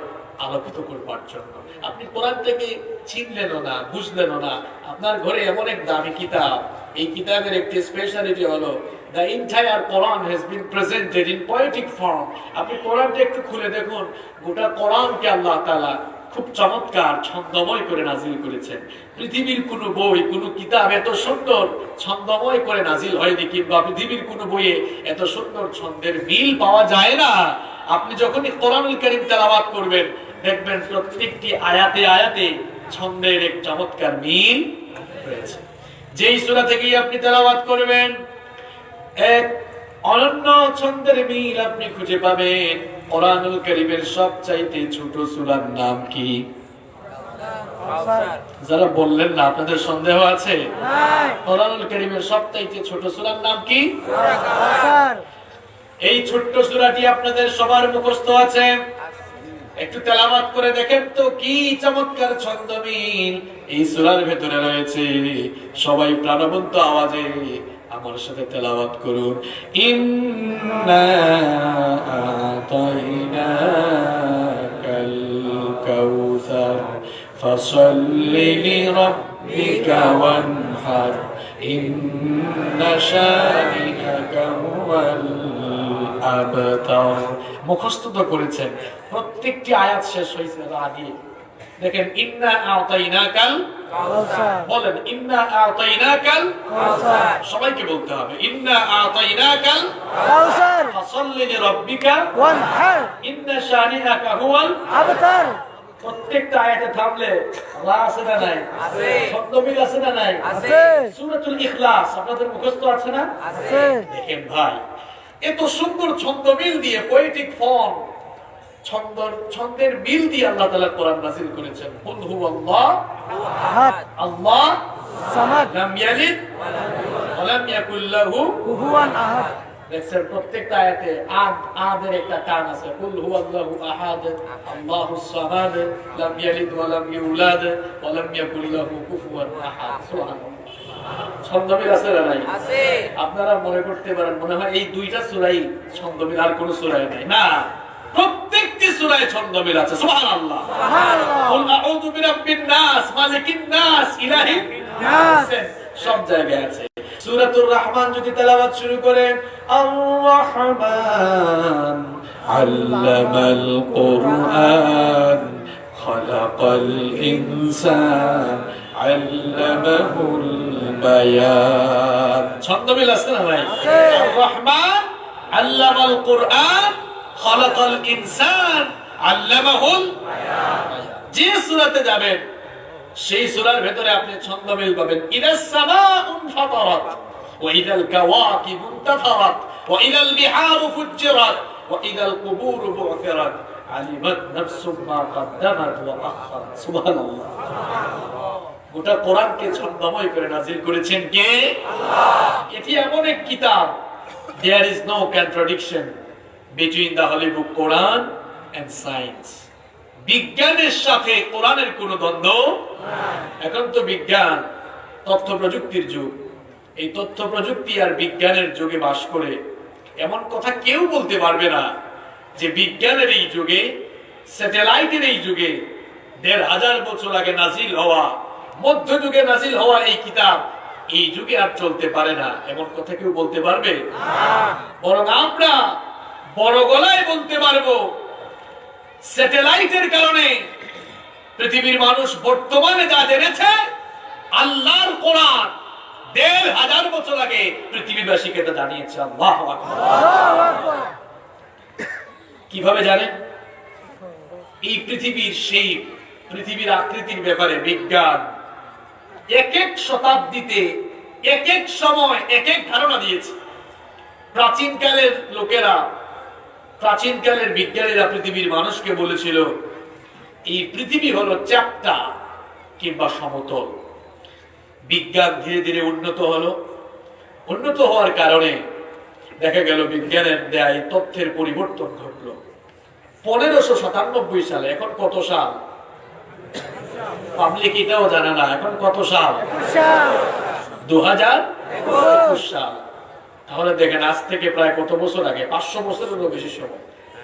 আলোকিত করবার জন্য। আপনি কোরআনটাকে চিনলেনও না, বুঝলেনও না। আপনার ঘরে এমন এক দামি কিতাব, এই কিতাবের একটি স্পেশালিটি হলো the entire Quran has been presented in poetic form. আপনি কোরআনটা একটু খুলে দেখুন, গোটা কোরআনকে আল্লাহ তাআলা খুব চমৎকার ছন্দময় করে নাজিল করেছেন। পৃথিবীর কোনো বই, কোনো কিতাব এত সুন্দর ছন্দময় করে নাজিল হয়নি, কিংবা পৃথিবীর কোনো বইয়ে এত সুন্দর ছন্দের মিল পাওয়া যায় না। আপনি যখনই কোরআনুল কারীম তেলাওয়াত করবেন, দেখবেন প্রত্যেকটি আয়াতে আয়াতে ছন্দের এক চমৎকার মিল রয়েছে। যেই সূরা থেকেই আপনি তেলাওয়াত করবেন, এক অনন্য ছন্দের মিল আপনি খুঁজে পাবেন। কোরআনুল কারীমের সবচাইতে ছোট সূরার নাম কি? যারা বললেন না, আপনাদের সন্দেহ আছে? কোরআনুল কারীমের সবচাইতে ছোট সূরার নাম কি? এই ছোট্ট সূরাটি আপনাদের সবার মুখস্থ আছে। একটু তেলাওয়াত করে দেখেন তো, কি চমৎকার ছন্দ মিল এই সূরার ভেতরে রয়েছে। সবাই প্রাণবন্ত আওয়াজে আমার সাথে তেলাওয়াত করুন। ইন্না আতাইনাকাল কাউসার ফাসাল্লি লিরাব্বিকা ربك وانحر إن شانئك هو الأبتر মুখস্থ তো করেছেন প্রত্যেকটি আয়াত শেষ হয়েছে রা দিয়ে দেখেন ইন্না আতাইনাকাল কাউসার বলেন ইন্না আতাইনাকাল কাউসার সবাইকে বলতে হবে ইন্না আতাইনাকাল কাউসার ফাসাল্লি লিরাব্বিকা ওয়ানহার ইন্না শানিআকা হুয়াল আবতার প্রত্যেকটা আয়াতে থামলে রা আছে না নাই আছে ছন্দমিল আছে না নাই আছে সূরাতুল ইখলাস আপনাদের মুখস্থ আছে না আছে দেখেন ভাই এত সুন্দর ছন্দমিল দিয়ে পোয়েটিক ফর্ম ছন্দের মিল দিয়ে আল্লাহ তাআলা কোরআন নাযিল করেছেন কুল হুয়াল্লাহ আহাদ আল্লাহ সামাদ লাম ইয়ালিদ ওয়া লাম ইয়াকুল লাহু কুফুয়ান আহাদ দেখছেন প্রত্যেকটা আয়াতে আদের একটা টান আছে কুল হুয়াল্লাহু আহাদ আল্লাহুস সামাদ লাম ইয়ালিদ ওয়া লাম ইউলাদ ওয়া লাম ইয়াকুল লাহু কুফুয়ান আহাদ সুবহানাল্লাহ ছন্দমিল আছে না নাই আছে আপনারা মনে করতে পারেন মনে হয় এই দুইটা সূরাই ছন্দমিল আর কোন সূরায় নাই না প্রত্যেকটি সূরায় ছন্দমিল আছে সুবহানাল্লাহ সুবহানাল্লাহ কুল আউযু বিরাব্বিন নাস মালিকিন নাস ইলাহিন নাস সব জায়গায় আছে সূরাতুর রহমান যদি তেলাওয়াত শুরু করেন আর রহমান আল্লামাল কুরআন খালাকাল ইনসান আল্লামাহুল বায়ান ছন্দমিল আছে না ভাই আর রহমান আল্লামাল কুরআন খালাকাল ইনসান আল্লামাহুল বায়ান যে সূরাতে যাবেন সেই সূরার ভেতরে আপনি ছন্দমিল পাবেন ইদাস সামাউন ফাতারাত ওয়া ইদাল কাওয়াকিবু ইনতাসারাত ওয়া ইদাল বিহারু ফুজ্জিরাত ওয়া ইদাল কুবুরু বু'থিরাত আলিমাত নাফসুম মা কদ্দামাত ওয়া আখারাত সুবহানাল্লাহ গোটা কোরআনকে ছন্দময় করে নাযিল করেছেন কে আল্লাহ এটি এমন এক কিতাব there is no contradiction between the holy book Quran and science বিজ্ঞানের সাথে কোরআনের কোনো দ্বন্দ্ব এখন তো বিজ্ঞান তথ্য প্রযুক্তির যুগ এই তথ্য প্রযুক্তি আর বিজ্ঞানের যুগে বাস করে এমন কথা কেউ বলতে পারবে না যে বিজ্ঞানের এই যুগে স্যাটেলাইটের এই যুগে ১৫০০ বছর আগে নাজিল হওয়া মধ্যযুগে নাজিল হওয়া এই কিতাব এই যুগে আর চলতে পারে না এমন কথা কেউ বলতে পারবে বরং আমরা বড় গলায় বলতে পারবো স্যাটেলাইটের কারণে পৃথিবীর মানুষ বর্তমানে যা জেনেছে আল্লাহর কোরআন ১৫০০ বছর আগে পৃথিবীবাসীকে তা জানিয়েছে আল্লাহু আকবার আল্লাহু আকবার কিভাবে জানেন এই পৃথিবীর সেই পৃথিবীর আকৃতির ব্যাপারে বিজ্ঞান এক এক শতাব্দীতে এক এক সময় এক এক ধারণা দিয়েছে প্রাচীনকালের লোকেরা প্রাচীনকালের বিজ্ঞানীরা পৃথিবীর মানুষকে বলেছিল এই পৃথিবী হলো চ্যাপ্টা কিংবা সমতল বিজ্ঞান ধীরে ধীরে উন্নত হলো উন্নত হওয়ার কারণে দেখা গেল বিজ্ঞানের দেয় তথ্যের পরিবর্তন ঘটলো ১৫৯৭ সালে এখন কত সাল পাবলিক এটাও জানে না এখন কত সাল কুশাল ২০২১ সাল তাহলে দেখেন আজ থেকে প্রায় কত বছর আগে ৫০০ বছরেরও বেশি সময়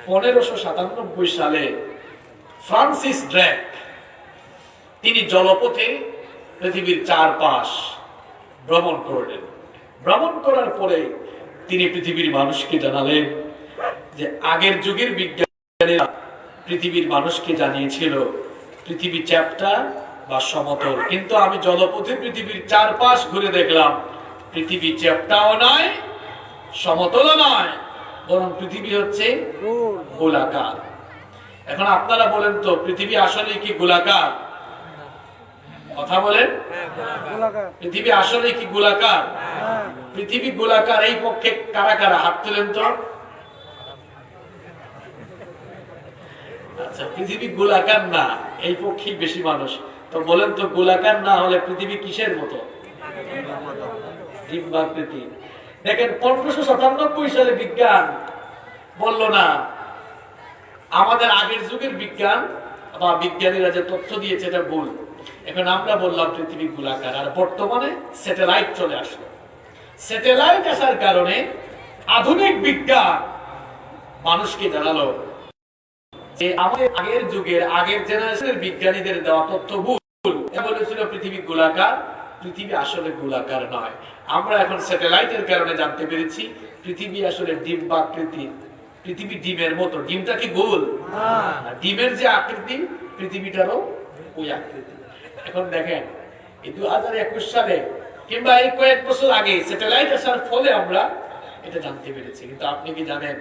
১৫৯৭ সালে ফ্রান্সিস ড্রেক তিনি জলপথে পৃথিবীর চারপাশ ভ্রমণ করলেন ভ্রমণ করার পরে তিনি পৃথিবীর মানুষকে জানালেন যে আগের যুগের বিজ্ঞানীরা পৃথিবীর মানুষকে জানিয়েছিল পৃথিবী চ্যাপ্টা বা সমতল কিন্তু আমি জলপথে পৃথিবীর চারপাশ ঘুরে দেখলাম পৃথিবী চ্যাপ্টাও নয় সমতলও নয় বরং পৃথিবী হচ্ছে গোলাকার এখন আপনারা বলেন তো পৃথিবী আসলে কি গোলাকার কথা বলেন গোলাকার পৃথিবী আসলে কি গোলাকার হ্যাঁ পৃথিবী গোলাকার এই পক্ষে কারা কারা হাত তোলেন তো আচ্ছা পৃথিবী গোলাকার না এই পক্ষে বেশি মানুষ তো বলেন তো গোলাকার না হলে পৃথিবী কিসের মতো ডিম্বাকৃতি দেখেন ১৫৯৭ সালে বিজ্ঞান বলল না আমাদের আগের যুগের বিজ্ঞান বা বিজ্ঞানীরা যে তথ্য দিয়েছে এটা ভুল এখন আমরা বললাম পৃথিবী গোলাকার আর বর্তমানে স্যাটেলাইট চলে আসলো স্যাটেলাইট আসার কারণে আধুনিক বিজ্ঞান মানুষকে জানালো যে আমাদের আগের যুগের আগের জেনারেশনের বিজ্ঞানীদের দেওয়া তথ্য ভুল বলেছিল পৃথিবী গোলাকার, পৃথিবী আসলে গোলাকার নয়। আমরা এখন স্যাটেলাইটের কারণে জানতে পেরেছি পৃথিবী আসলে ডিম্বাকৃতির। পৃথিবী ডিমের মতো। ডিমটা কি গোল? আর ডিমের যে আকৃতি, পৃথিবীটারও ওই আকৃতি। এখন দেখেন এই 2021 সালে কিংবা এই কয়েক বছর আগে স্যাটেলাইট আসার ফলে আমরা এটা জানতে পেরেছি। কিন্তু আপনি কি জানেন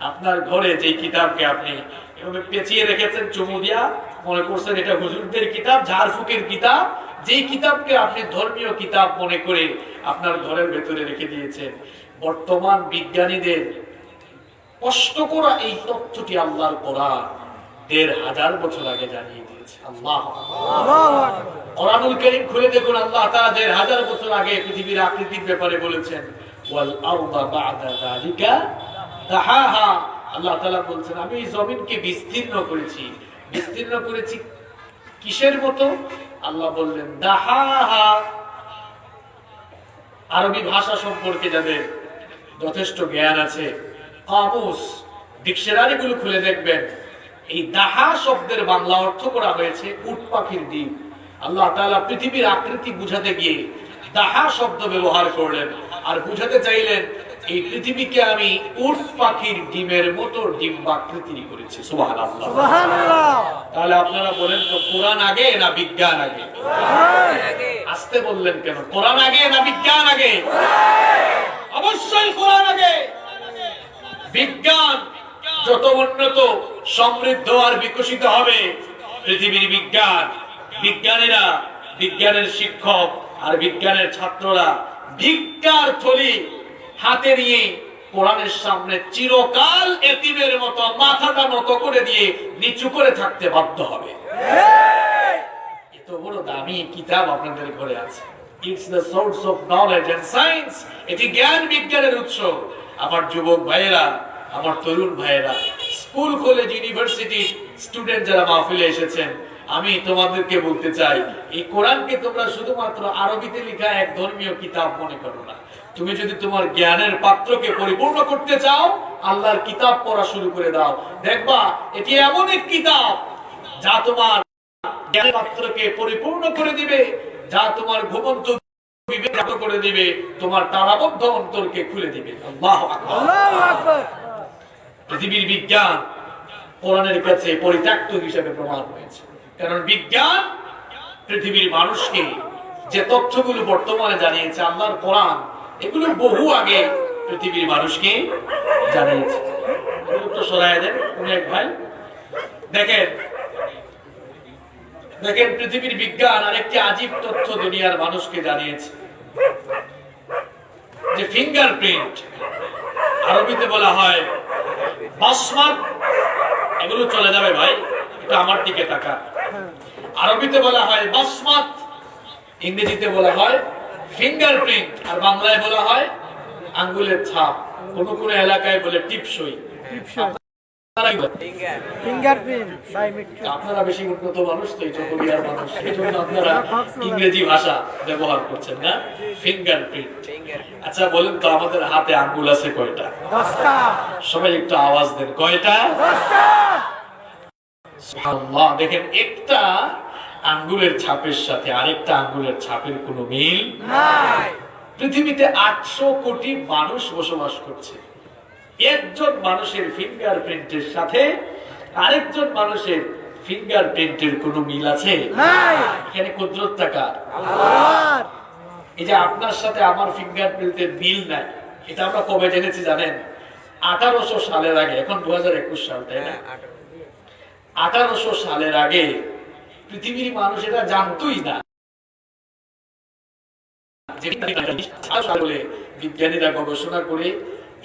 আপনার ঘরে যে কিতাবকে আপনি এভাবে পেঁচিয়ে রেখেছেন চুমু দিয়া, মনে করছেন এটা হুজুরদের কিতাব, ঝাড়ফুকের কিতাব, যেই কিতাবকে আপনি ধর্মীয় কিতাব মনে করে আপনার ঘরের ভেতরে রেখে দিয়েছেন, বর্তমান বিজ্ঞানীদের কষ্ট করা এই তথ্যটি আল্লাহর কোরআন ১৫০০ বছর আগে জানিয়ে দিয়েছে। আল্লাহ কোরআনুল কারীম খুলে দেখুন, আল্লাহ তাআলা ১৫০০ বছর আগে পৃথিবীর আকৃতির ব্যাপারে বলেছেন, ওয়াল আরদা বা'দা যালিকা দাহাহা। আল্লাহ তাআলা বলছেন আমি এই জমিনকে বিস্তীর্ণ করেছি। বিস্তীর্ণ করেছি কিসের মতো? আল্লাহ বললেন দাহাহা। আরবি ভাষা সম্পর্কে যাদের যথেষ্ট জ্ঞান আছে, কামুস ডিকশনারি গুলো খুলে দেখবেন, এই দাহা শব্দের বাংলা অর্থ করা হয়েছে উট পাখির ডিম। আল্লাহ তাআলা পৃথিবীর আকৃতি বুঝাতে গিয়ে দাহা শব্দ ব্যবহার করলেন, আর বুঝাতে চাইলেন এই পৃথিবীকে আমি উট পাখির ডিমের মতো ডিম্বাকৃতি করেছি। সুবহানাল্লাহ। তাহলে আপনারা বলেন তো কোরআন আগে না বিজ্ঞান আগে? আসতে বললেন কেন? কোরআন আগে না বিজ্ঞান আগে? অবশ্যই কোরআন আগে। বিজ্ঞান যত উন্নত সমৃদ্ধ আর বিকশিত হবে, পৃথিবীর বিজ্ঞানীরা, বিজ্ঞানের শিক্ষক আর বিজ্ঞানের ছাত্ররা ভিক্ষার থলি হাতে নিয়ে কোরআনের সামনে চিরকাল এতিমের মতো মাথাটা নত করে দিয়ে নিচু করে থাকতে বাধ্য হবে। এত বড় দামি কিতাব আপনাদের ঘরে আছে। It's the source of knowledge and science. এটি জ্ঞান বিজ্ঞানের উৎস। আমার যুবক ভাইয়েরা, আমার তরুণ ভাইয়েরা, স্কুল কলেজ ইউনিভার্সিটি স্টুডেন্ট যারা মাহফিলে এসেছেন, আমি তোমাদেরকে বলতে চাই এই কোরআনকে তোমরা শুধুমাত্র আরবিতে লেখা এক ধর্মীয় কিতাব মনে করো না। তুমি যদি তোমার জ্ঞানের পাত্রকে পরিপূর্ণ করতে চাও, আল্লাহর কিতাব পড়া শুরু করে দাও। দেখবা এটি এমন এক কিতাব যা তোমার জ্ঞানের পাত্রকে পরিপূর্ণ করে দিবে, যা তোমার ঘুমন্ত বিবেক করে দিবে, তোমার তালাবদ্ধ অন্তরকে খুলে দিবে। আল্লাহু আকবার। পৃথিবীর বিজ্ঞান কোরআনের কাছে পরিত্যক্ত হিসেবে প্রমাণ হয়েছে। কারণ বিজ্ঞান পৃথিবীর মানুষকে যে তথ্যগুলো বর্তমানে জানিয়েছে, আল্লাহর কোরআন এগুলো বহু আগে পৃথিবীর মানুষকে জানিয়েছে। একটু সরায় দেন অনেক ভাই। দেখেন পৃথিবীর বিজ্ঞান আরেকটি আজীব তথ্য দুনিয়ার মানুষকে জানিয়েছে, যে ফিঙ্গারপ্রিন্ট, আরবিতে বলা হয় বাসমাত। এগুলো চলে যাবে ভাই, এটা আমার দিকে তাকা। আরবিতে বলা হয় বাসমাত, ইংরেজিতে বলা হয় ফিঙ্গারপ্রিন্ট, আর বাংলায় বলা হয় আঙ্গুলের ছাপ। কোন কোন এলাকায় বলে টিপসই। আপনারা বেশি উন্নত মানুষ তো, এই চকরিয়ার মানুষ, এই জন্য আপনারা ইংরেজি ভাষা ব্যবহার করছেন না, ফিঙ্গারপ্রিন্ট। আচ্ছা বলেন তো আমাদের হাতে আঙ্গুল আছে কয়টা? 10টা। সবাই একটু আওয়াজ দেন, কয়টা? 10টা। সুবহানাল্লাহ। দেখেন একটা আঙ্গুলের ছাপের সাথে আরেকটা আঙ্গুলের ছাপের কোনো মিল নাই। পৃথিবীতে 800 কোটি মানুষ বসবাস করছে। একজন মানুষের ফিঙ্গারপ্রিন্টের সাথে আরেকজন মানুষের ফিঙ্গারপ্রিন্টের কোনো মিল আছে? নাই। এখানে কুদরত কার? আল্লাহর। এই যে আপনার সাথে আমার ফিঙ্গারপ্রিন্টের মিল নাই, এটা আমরা কবে জেনেছি জানেন? 1800 সালের আগে। এখন 2021 সাল, তাই না? 1800 সালের আগে পৃথিবীর মানুষ এটা জানতোই না। বিজ্ঞানীরা গবেষণা করে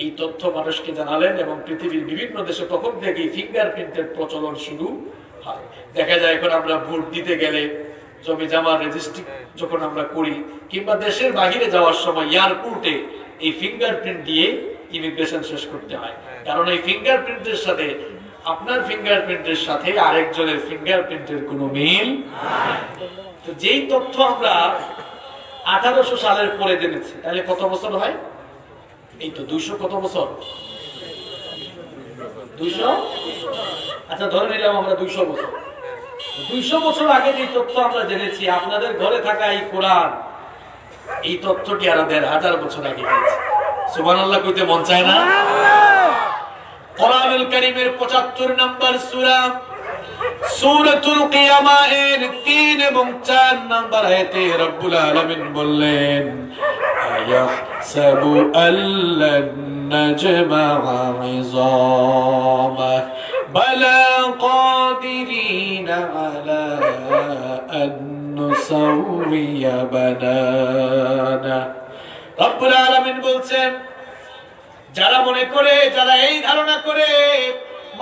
এই তথ্য মানুষকে জানালেন, এবং পৃথিবীর বিভিন্ন দেশে তখন থেকে ফিঙ্গারপ্রিন্টের প্রচলন শুরু হয়। দেখা যায় এখন আমরা ভোট দিতে গেলে, জমি জমা রেজিস্ট্রি যখন আমরা করি, কিংবা দেশের বাহিরে যাওয়ার সময় এয়ারপোর্টে এই ফিঙ্গারপ্রিন্ট দিয়ে ইমিগ্রেশন শেষ করতে হয়। কারণ এই ফিঙ্গারপ্রিন্টের সাথে, আপনার ফিঙ্গারপ্রিন্টের সাথে আরেকজনের ফিঙ্গারপ্রিন্টের কোনো মিল নাই। তো যেই তথ্য আমরা 1800 সালের পরে জেনেছি, তাহলে কত বছর হয়? এই তো 200 কত বছর? 200। আচ্ছা ধরে নিলাম আমরা 200 বছর। 200 বছর আগে যে তথ্য আমরা জেনেছি, আপনাদের ঘরে থাকা এই কোরআন, এই তথ্যটি আরো 1500 বছর আগে দিয়েছে। সুবহানাল্লাহ কইতে মন চায় না? কোরআনুল কারীমের 75 নম্বর সূরা সূরাতুল কিয়ামা এর 3 এবং 4 নম্বর আয়াতে রব্বুল আলামিন বললেন, আয়াহসাবু আল্লান নাজমা'a 'ইযামা বালা কাদিরিনা আলা আন নুসাউইয়া বানানা। রব্বুল আলামিন বলছেন, যারা মনে করে, যারা এই ধারণা করে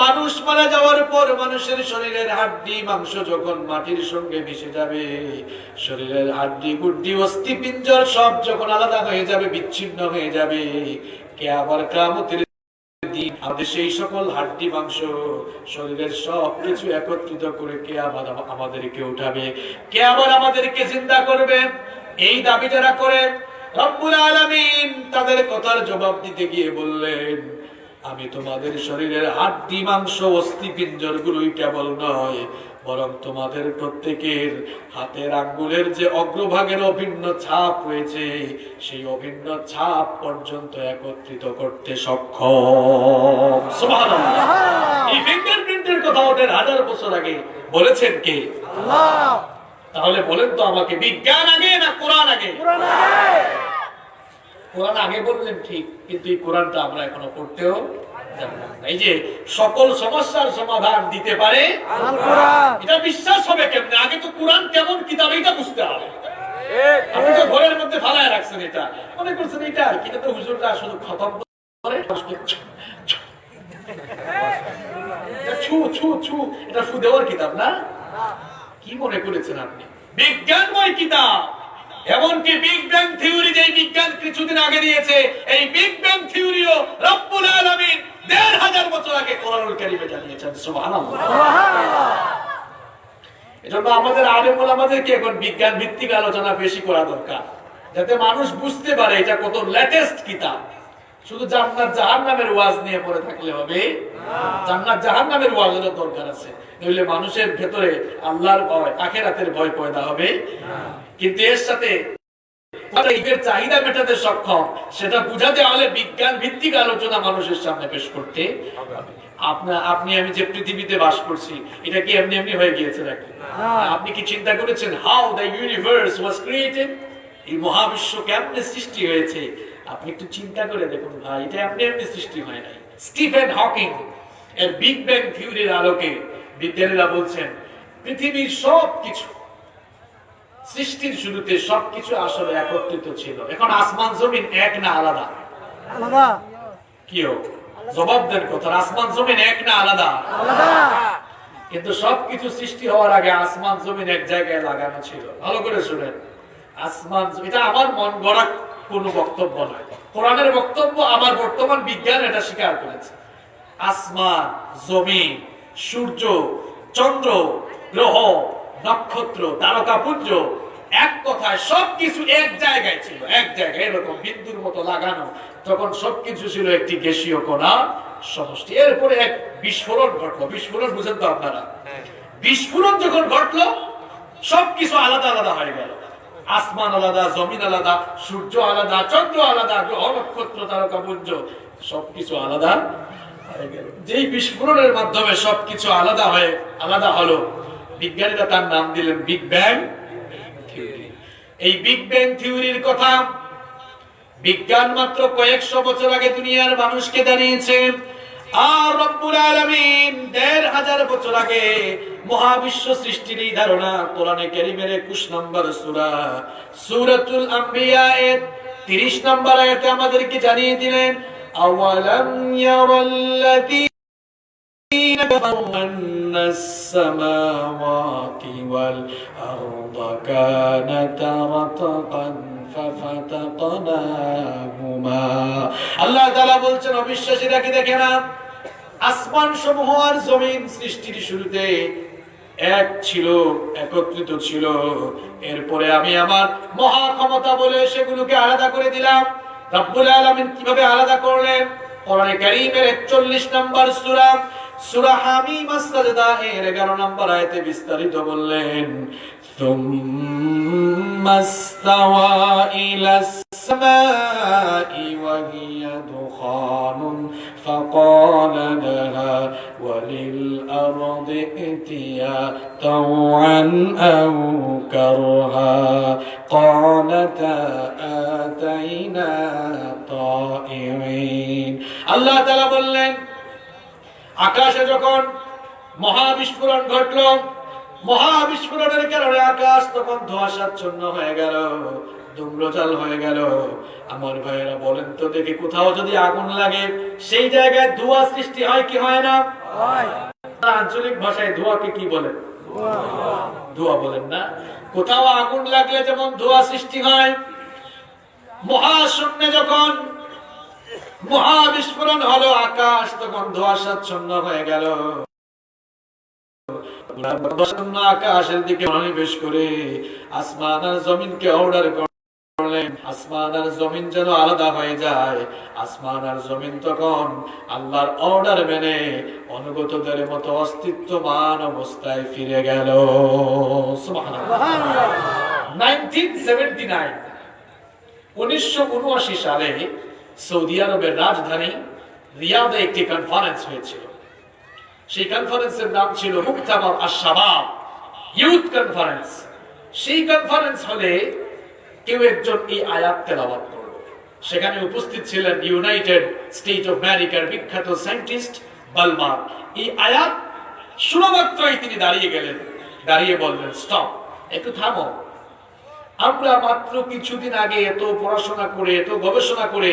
মানুষ মারা যাওয়ার পর মানুষের শরীরের হাড্ডি মাংস যখন মাটির সঙ্গে মিশে যাবে, শরীরের হাড্ডি গুড্ডি অস্থি পিঞ্জর সব যখন আলাদা হয়ে যাবে, বিচ্ছিন্ন হয়ে যাবে, কে আবার কিয়ামতের দিন আমাদের সেই সকল হাড্ডি মাংস শরীরের সব কিছু একত্রিত করে কে আবার আমাদেরকে উঠাবে, কে আবার আমাদেরকে জিন্দা করবে। এই দাবি যারা করে, রব্বুল আলামিন তাদের কথার জবাব দিতে গিয়ে বললেন, আমি তোমাদের শরীরের হাড্ডি মাংস অস্থি পিঞ্জর গুলোই কেবল নয়, বরং তোমাদের প্রত্যেকের হাতের আঙ্গুলের যে অগ্রভাগের অভিন্ন ছাপ রয়েছে, সেই অভিন্ন ছাপ পর্যন্ত একত্রিত করতে সক্ষম। সুবহানাল্লাহ। এই ফিঙ্গারপ্রিন্টের কথা ওদের 1000 বছর আগে বলেছেন কে? আল্লাহ। তাহলে বলেন তো আমাকে, বিজ্ঞান আগে না কোরআন আগে? কোরআন আগে। কোরআন আগে বললেন ঠিক, কিন্তু এই কোরআনটা আমরা এখনো পড়তেও জানি না। এই যে সকল সমস্যার সমাধান দিতে পারে আল কোরআন। এটা বিশ্বাস হবে কেমনে? আগে তো কোরআন কেমন কিতাব এটা বুঝতে হবে। আপনি তো ঘরের মধ্যে ফালায় রাখছেন, এটা মনে করছেন এটা কিন্তু তো হুজুররা শুধু খতম করে ছু ছু ছু, এটা ছু দেওয়ার কিতাব না। কি মনে করেছেন আপনি? বিজ্ঞানময় কিতাব। এমনকি বিগ ব্যাং থিওরি, যে বিজ্ঞান কিছুদিন আগে দিয়েছে, এই বিগ ব্যাং থিওরিও রব্বুল আলামিন 1500 বছর আগে কোরআনুল কারীমে জানিয়েছেন। সুবহানাল্লাহ। এজন্য আমাদের আলেম ওলামাদেরকে এখন বিজ্ঞান ভিত্তিক আলোচনা বেশি করা দরকার, যাতে মানুষ বুঝতে পারে এটা কত লেটেস্ট কিতাব। শুধু জান্নাত জাহান্নামের ওয়াজ নিয়ে পড়ে থাকলে হবে? জান্নাত জাহান্নামের ওয়াজের দরকার আছে, নইলে মানুষের ভেতরে আল্লাহর ভয়, আখিরাতের ভয় পয়দা হবে। কিন্তু এর সাথে চাহিদা মেটাতে সক্ষম, সেটা বুঝাতে হলে বিজ্ঞান ভিত্তিক আলোচনা মানুষের সামনে পেশ করতে হবে। আপনি আমি যে পৃথিবীতে বাস করছি, এটা কি এমনি এমনি হয়ে গিয়েছে নাকি? আপনি কি চিন্তা করেছেন how the universe was created? এই মহাবিশ্ব কেমনে সৃষ্টি হয়েছে? আপনি একটু চিন্তা করে দেখুন ভাই, এটা এমনি এমনি সৃষ্টি হয় নাই। স্টিফেন হকিং এর বিগ ব্যাং থিওরির আলোকে বিজ্ঞানীরা বলছেন, পৃথিবীর সবকিছু সৃষ্টির শুরুতে সবকিছু আসলে একত্রিত ছিল। এখন আসমান জমিন এক না আলাদা? আলাদা। কি জবাব দেন কথা, আসমান জমিন এক না আলাদা? আলাদা। কিন্তু সবকিছু সৃষ্টি হওয়ার আগে আসমান জমিন এক জায়গায় লাগানো ছিল। ভালো করে শুনেন, আসমান, এটা আমার মন গড়া কোনো বক্তব্য নয়, কোরআনের বক্তব্য। আমার বর্তমান বিজ্ঞান এটা স্বীকার করেছে। আসমান, জমিন, সূর্য, চন্দ্র, গ্রহ, নক্ষত্র, তারকাপুঞ্জ, এক কথায় সবকিছু এক জায়গায় ছিল, এক জায়গায় এরকম বিন্দুর মতো লাগানো। তখন সবকিছু ছিল একটি গ্যাসীয় কণা সমষ্টি। এরপরে এক বিস্ফোরণ ঘটলো। বিস্ফোরণ বুঝেন তো আপনারা? বিস্ফোরণ যখন ঘটলো, সবকিছু আলাদা আলাদা হয়ে গেল। আসমান আলাদা, জমিন আলাদা, সূর্য আলাদা, চন্দ্র আলাদা, গ্রহ, নক্ষত্র, তারকাপুঞ্জ, সবকিছু আলাদা হয়ে গেল। যেই বিস্ফোরণের মাধ্যমে সবকিছু আলাদা হলো, বিজ্ঞানীরা তার নাম দিলেন বিগ ব্যাং থিওরি। এই বিগ ব্যাং থিওরির কথা বিজ্ঞান মাত্র কয়েকশো বছর আগে দুনিয়ার মানুষকে জানিয়েছে। আর রব্বুল আলামিন 1500 বছর আগে মহাবিশ্ব সৃষ্টির এই ধারণা কোরআনে কারীমের 21 নম্বর সূরা সূরাতুল আম্বিয়া এর 30 নম্বর আয়াতে আমাদেরকে জানিয়ে দিলেন, আওয়ালাম ইয়ারাল্লাযী أن السماوات والأرض كانتا رتقا ففتقناهما। আল্লাহ তাআলা বলছেন, অবিশ্বাসীরা কি দেখে না? আসমান সমূহ আর জমিন সৃষ্টির শুরুতে এক ছিল, একত্রিত ছিল। এরপরে আমি আমার মহা ক্ষমতা বলে সেগুলোকে আলাদা করে দিলাম। রব্বুল আলামিন কিভাবে আলাদা করলেন? কোরআনে কারীমের 41 নম্বর সূরা সূরা হামিম আস-সাজদা এর 11 নম্বর আয়াতে বিস্তারিত বললেন, সুম্মাস্তাওয়া ইলাস সামাই ওয়া হিয়া দুখানুন ফাকালা লাহা ওয়া লিল আরদি ইতিয়া তাওআন আও কারহা ক্বালাতা আতাইনা তাইঈন। আল্লাহ তাআলা বললেন, আকাশে যখন মহাবিস্ফোরণ ঘটল, মহাবিস্ফোরণের কারণে আকাশ তখন ধোঁয়াশাচ্ছন্ন হয়ে গেল, ধূম্রজাল হয়ে গেল। আমার ভাইয়েরা বলেন তো দেখি, কোথাও যদি আগুন লাগে সেই জায়গায় ধোঁয়া সৃষ্টি হয় কি হয় না? আঞ্চলিক ভাষায় ধোঁয়াকে কি বলেন? ধোঁয়া বলেন না? কোথাও আগুন লাগলে যেমন ধোঁয়া সৃষ্টি হয়, মহাশূন্যে যখন মহাবিস্ফোরণ হলো, আকাশ তখন ধোঁয়াশাচ্ছন্ন হয়ে গেল। আকাশের দিকে মনোনিবেশ করে আসমান আর জমিনকে অর্ডার করলেন, আসমান আর জমিন যেন আলাদা হয়ে যায়। আসমান আর জমিন তখন আল্লাহর অর্ডার মেনে অনুগতদের মতো অস্তিত্বমান অবস্থায় ফিরে গেল। সুবহানাল্লাহ। 1979 1979 সালে সৌদি আরবের রাজধানী রিয়াদে একটি কনফারেন্স হয়েছিল। সেই কনফারেন্সের নাম ছিল মুক্তামার আশ-শাবাব, ইউথ কনফারেন্স। সেই কনফারেন্স হলে কেউ একজন এই আয়াত তেলাওয়াত করল। সেখানে উপস্থিত ছিলেন ইউনাইটেড স্টেট অফ আমেরিকার বিখ্যাত সায়েন্টিস্ট বালমার। এই আয়াত শোনা মাত্রই তিনি দাঁড়িয়ে গেলেন, দাঁড়িয়ে বললেন, স্টপ, একটু থামো। আমরা মাত্র কিছুদিন আগে এত পড়াশোনা করে, এত গবেষণা করে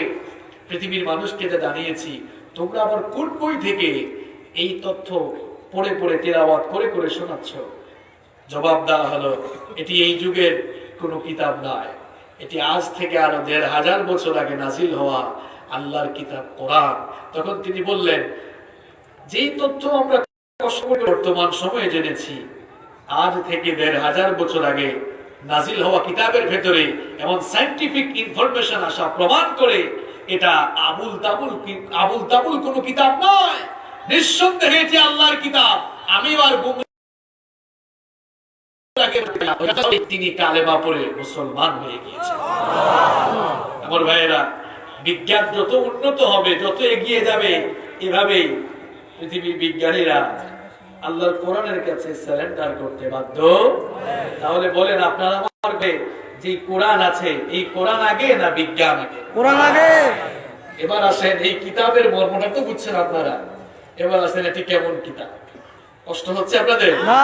পৃথিবীর মানুষকে যা জানিয়েছি, তোমরা আবার কোন বই থেকে এই তথ্য পড়ে পড়ে তেলাওয়াত করে করে শোনাচ্ছ? জবাব দেওয়া হলো, এটি এই যুগের কোনো কিতাব নয়, এটি আজ থেকে আরো ১৫০০ বছর আগে নাজিল হওয়া আল্লাহর কিতাব কোরআন। তখন তিনি বললেন, যেই তথ্য আমরা কষ্ট করে বর্তমান সময়ে জেনেছি, আজ থেকে ১৫০০ বছর আগে নাজিল হওয়া কিতাবের ভেতরে এমন সায়েন্টিফিক ইনফরমেশন আসা প্রমাণ করে এটা আবুল তাবুল কোনো কিতাব নয়, নিঃসন্দেহে এটি আল্লাহর কিতাব। আমি আর তিনি কালেমা পড়ে মুসলমান হয়ে গিয়েছেন। আমার ভাইয়েরা, বিজ্ঞান যত উন্নত হবে, যত এগিয়ে যাবে, এভাবেই পৃথিবীর বিজ্ঞানীরা আল্লাহর কোরআনের কাছে সারেন্ডার করতে বাধ্য। তাহলে বলেন, আপনারা আমার যে কোরআন আছে, এই কোরআন আগে না বিজ্ঞান আগে? কোরআন আগে। এবার আসেন, এই কিতাবের মর্মটা তো বুঝছেন আপনারা। এবার আসেন, এটি কেমন কিতাব? কষ্ট হচ্ছে আপনাদের না?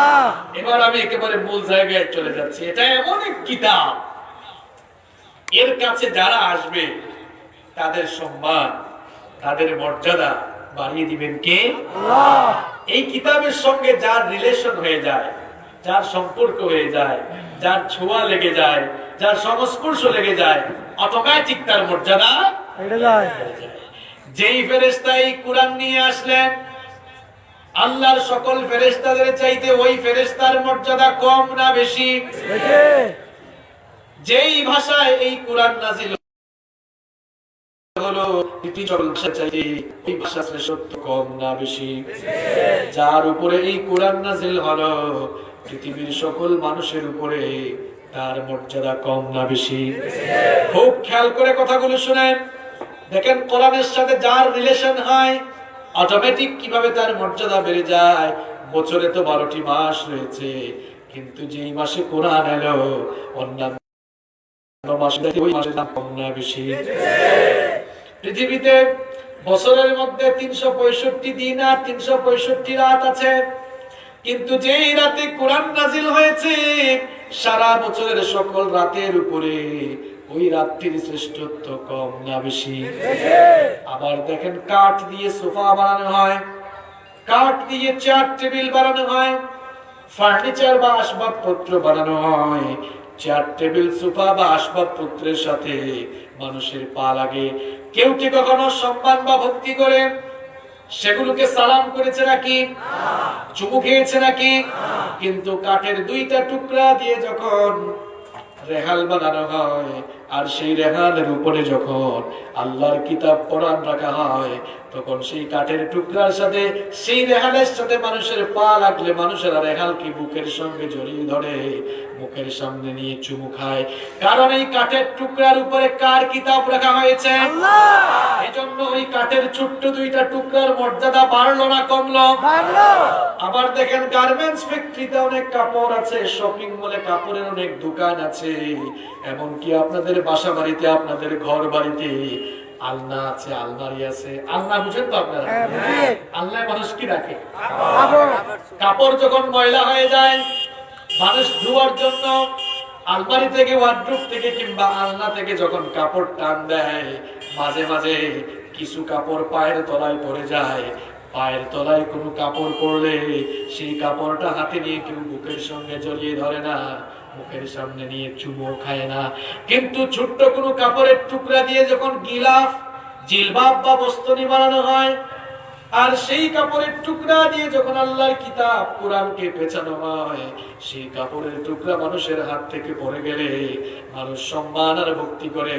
এবার আমি একেবারে মূল জায়গায় চলে যাচ্ছি। এটা এমন এক কিতাব, এর কাছে যারা আসবে তাদের সম্মান, তাদের মর্যাদা বাড়িয়ে দিবেন কে? আল্লাহ। এই কিতাবের সঙ্গে যার রিলেশন হয়ে যায়, যার সম্পর্ক হয়ে যায়, যার ছোঁয়া লেগে যায়, যার সংস্পর্শ লেগে যায়, অটোমেটিক তার মর্যাদা এটা যায়। যেই ফেরেশতা এই কোরআন নিয়ে আসলেন, আল্লাহর সকল ফেরেশতাদের চাইতে ওই ফেরেশতার মর্যাদা কম না বেশি? বেশি। যেই ভাষায় এই কোরআন নাযিল হলো, পৃথিবীর সকল ভাষা চাইতে ওই ভাষা শ্রেষ্ঠত্ব কম না বেশি? যার উপরে এই কোরআন নাযিল হলো, পৃথিবীর সকল মানুষের উপরে তার মর্যাদা কম না বেশি? খুব খেয়াল করে কথাগুলো শুনেন। দেখেন, কোরআনের সাথে যার রিলেশন হয়, অটোমেটিক কিভাবে তার মর্যাদা বেড়ে যায়। বছরে তো 12টি মাস রয়েছে, কিন্তু যেই মাসে কোরআন এলো, অন্যান্য মাসে ওই মাসের দাম কম না বেশি? পৃথিবীতে বছরের মধ্যে 365 দিন আর 365 রাত আছে, কিন্তু যেই রাতে কোরআন নাযিল হয়েছে, সারা বছরের সকল রাতের উপরে ওই রাত্রির শ্রেষ্ঠত্ব কম না বেশি? আবার দেখেন, কাঠ দিয়ে সোফা বানানো হয়, কাঠ দিয়ে চেয়ার টেবিল বানানো হয়, ফার্নিচার বা আসবাবপত্র বানানো হয়। চেয়ার টেবিল সোফা বা আসবাবপত্রের সাথে মানুষের পা লাগে। কেউ কি কখনো সম্মান বা ভক্তি করে সেগুলোকে সালাম করেছে নাকি? চুমু খেয়েছে নাকি? কিন্তু কাঠের দুইটা টুকরা দিয়ে যখন রেহাল বানানো হয় আর সেই রেহানের উপরে যখন আল্লাহর কিতাব কোরআন রাখা হয়, তখন সেই কাঠের টুকরার সাথে সেই রেহানের সাথে মানুষের পা লাগলে মানুষেরা রেহালকে বুকের সঙ্গে জড়িয়ে ধরে, মুখের সামনে নিয়ে চুমু খায়। কারণ এই কাঠের টুকরার উপরে কার কিতাব রাখা হয়েছে? এজন্য ওই কাঠের ছোট্ট দুইটা টুকরার মর্যাদা বাড়লো না কমলো? আবার দেখেন, গার্মেন্টস ফ্যাক্টরিতে অনেক কাপড় আছে, শপিং মলে কাপড়ের অনেক দোকান আছে, এমনকি আপনাদের বাসা বাড়িতে, আপনাদের ঘর বাড়িতে আলনা আছে, আলমারি আছে। আলনা বুঝেন তো আপনারা? আলনায় মানুষ কি রাখে? কাপড় যখন ময়লা হয়ে যায়, মানুষ ধোয়ার জন্য আলমারি থেকে, ওয়ার্ডরোব থেকে কিংবা আলনা থেকে যখন কাপড় টান দেয়, মাঝে মাঝে কিছু কাপড় পায়ের তলায় পড়ে যায়। পায়ের তলায় কোনো কাপড় পড়লে সেই কাপড়টা হাতে নিয়ে কেউ বুকের সঙ্গে জড়িয়ে ধরে না, মুখের সামনে নিয়ে চুমো খায় না। কিন্তু ছোট্ট কোনো কাপড়ের টুকরা দিয়ে যখন গিলাফ, জিলবাব বা বস্ত্রনি বানানো হয়, আর সেই কাপড়ের টুকরা দিয়ে যখন আল্লাহর কিতাব কোরআনকে পেঁচানো হয়, সেই কাপড়ের টুকরা মানুষের হাত থেকে পড়ে গেলে মানুষ সম্মান আর ভক্তি করে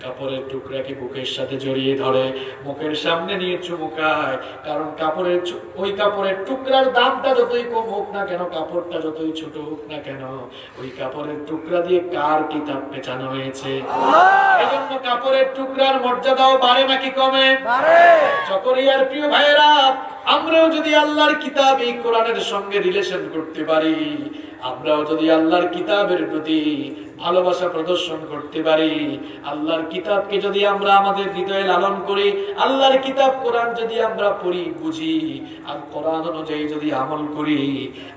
কাপড়ের টুকরাকে বুকের সাথে জড়িয়ে ধরে, মুখের সামনে নিয়ে চুমু খায়। কারণ ওই কাপড়ের টুকরার দামটা যতই কম হোক না কেন, কাপড়টা যতই ছোট হোক না কেন, ওই কাপড়ের টুকরা দিয়ে কার কিতাব পেঁচানো হয়েছে। এজন্য কাপড়ের টুকরার মর্যাদাও বাড়ে নাকি কমে? চকরিয়ার প্রিয় ভাইয়েরা, আমরাও যদি আল্লাহর কিতাব এই কোরআনের সঙ্গে রিলেশন করতে পারি, আমরাও যদি আল্লাহর কিতাবের প্রতি ভালোবাসা প্রদর্শন করতে পারি, আল্লাহর কিতাবকে যদি আমরা আমাদের হৃদয়ে লালন করি, আল্লাহর কিতাব কোরআন যদি আমরা পড়ি, বুঝি, আর কোরআন অনুযায়ী যদি আমল করি,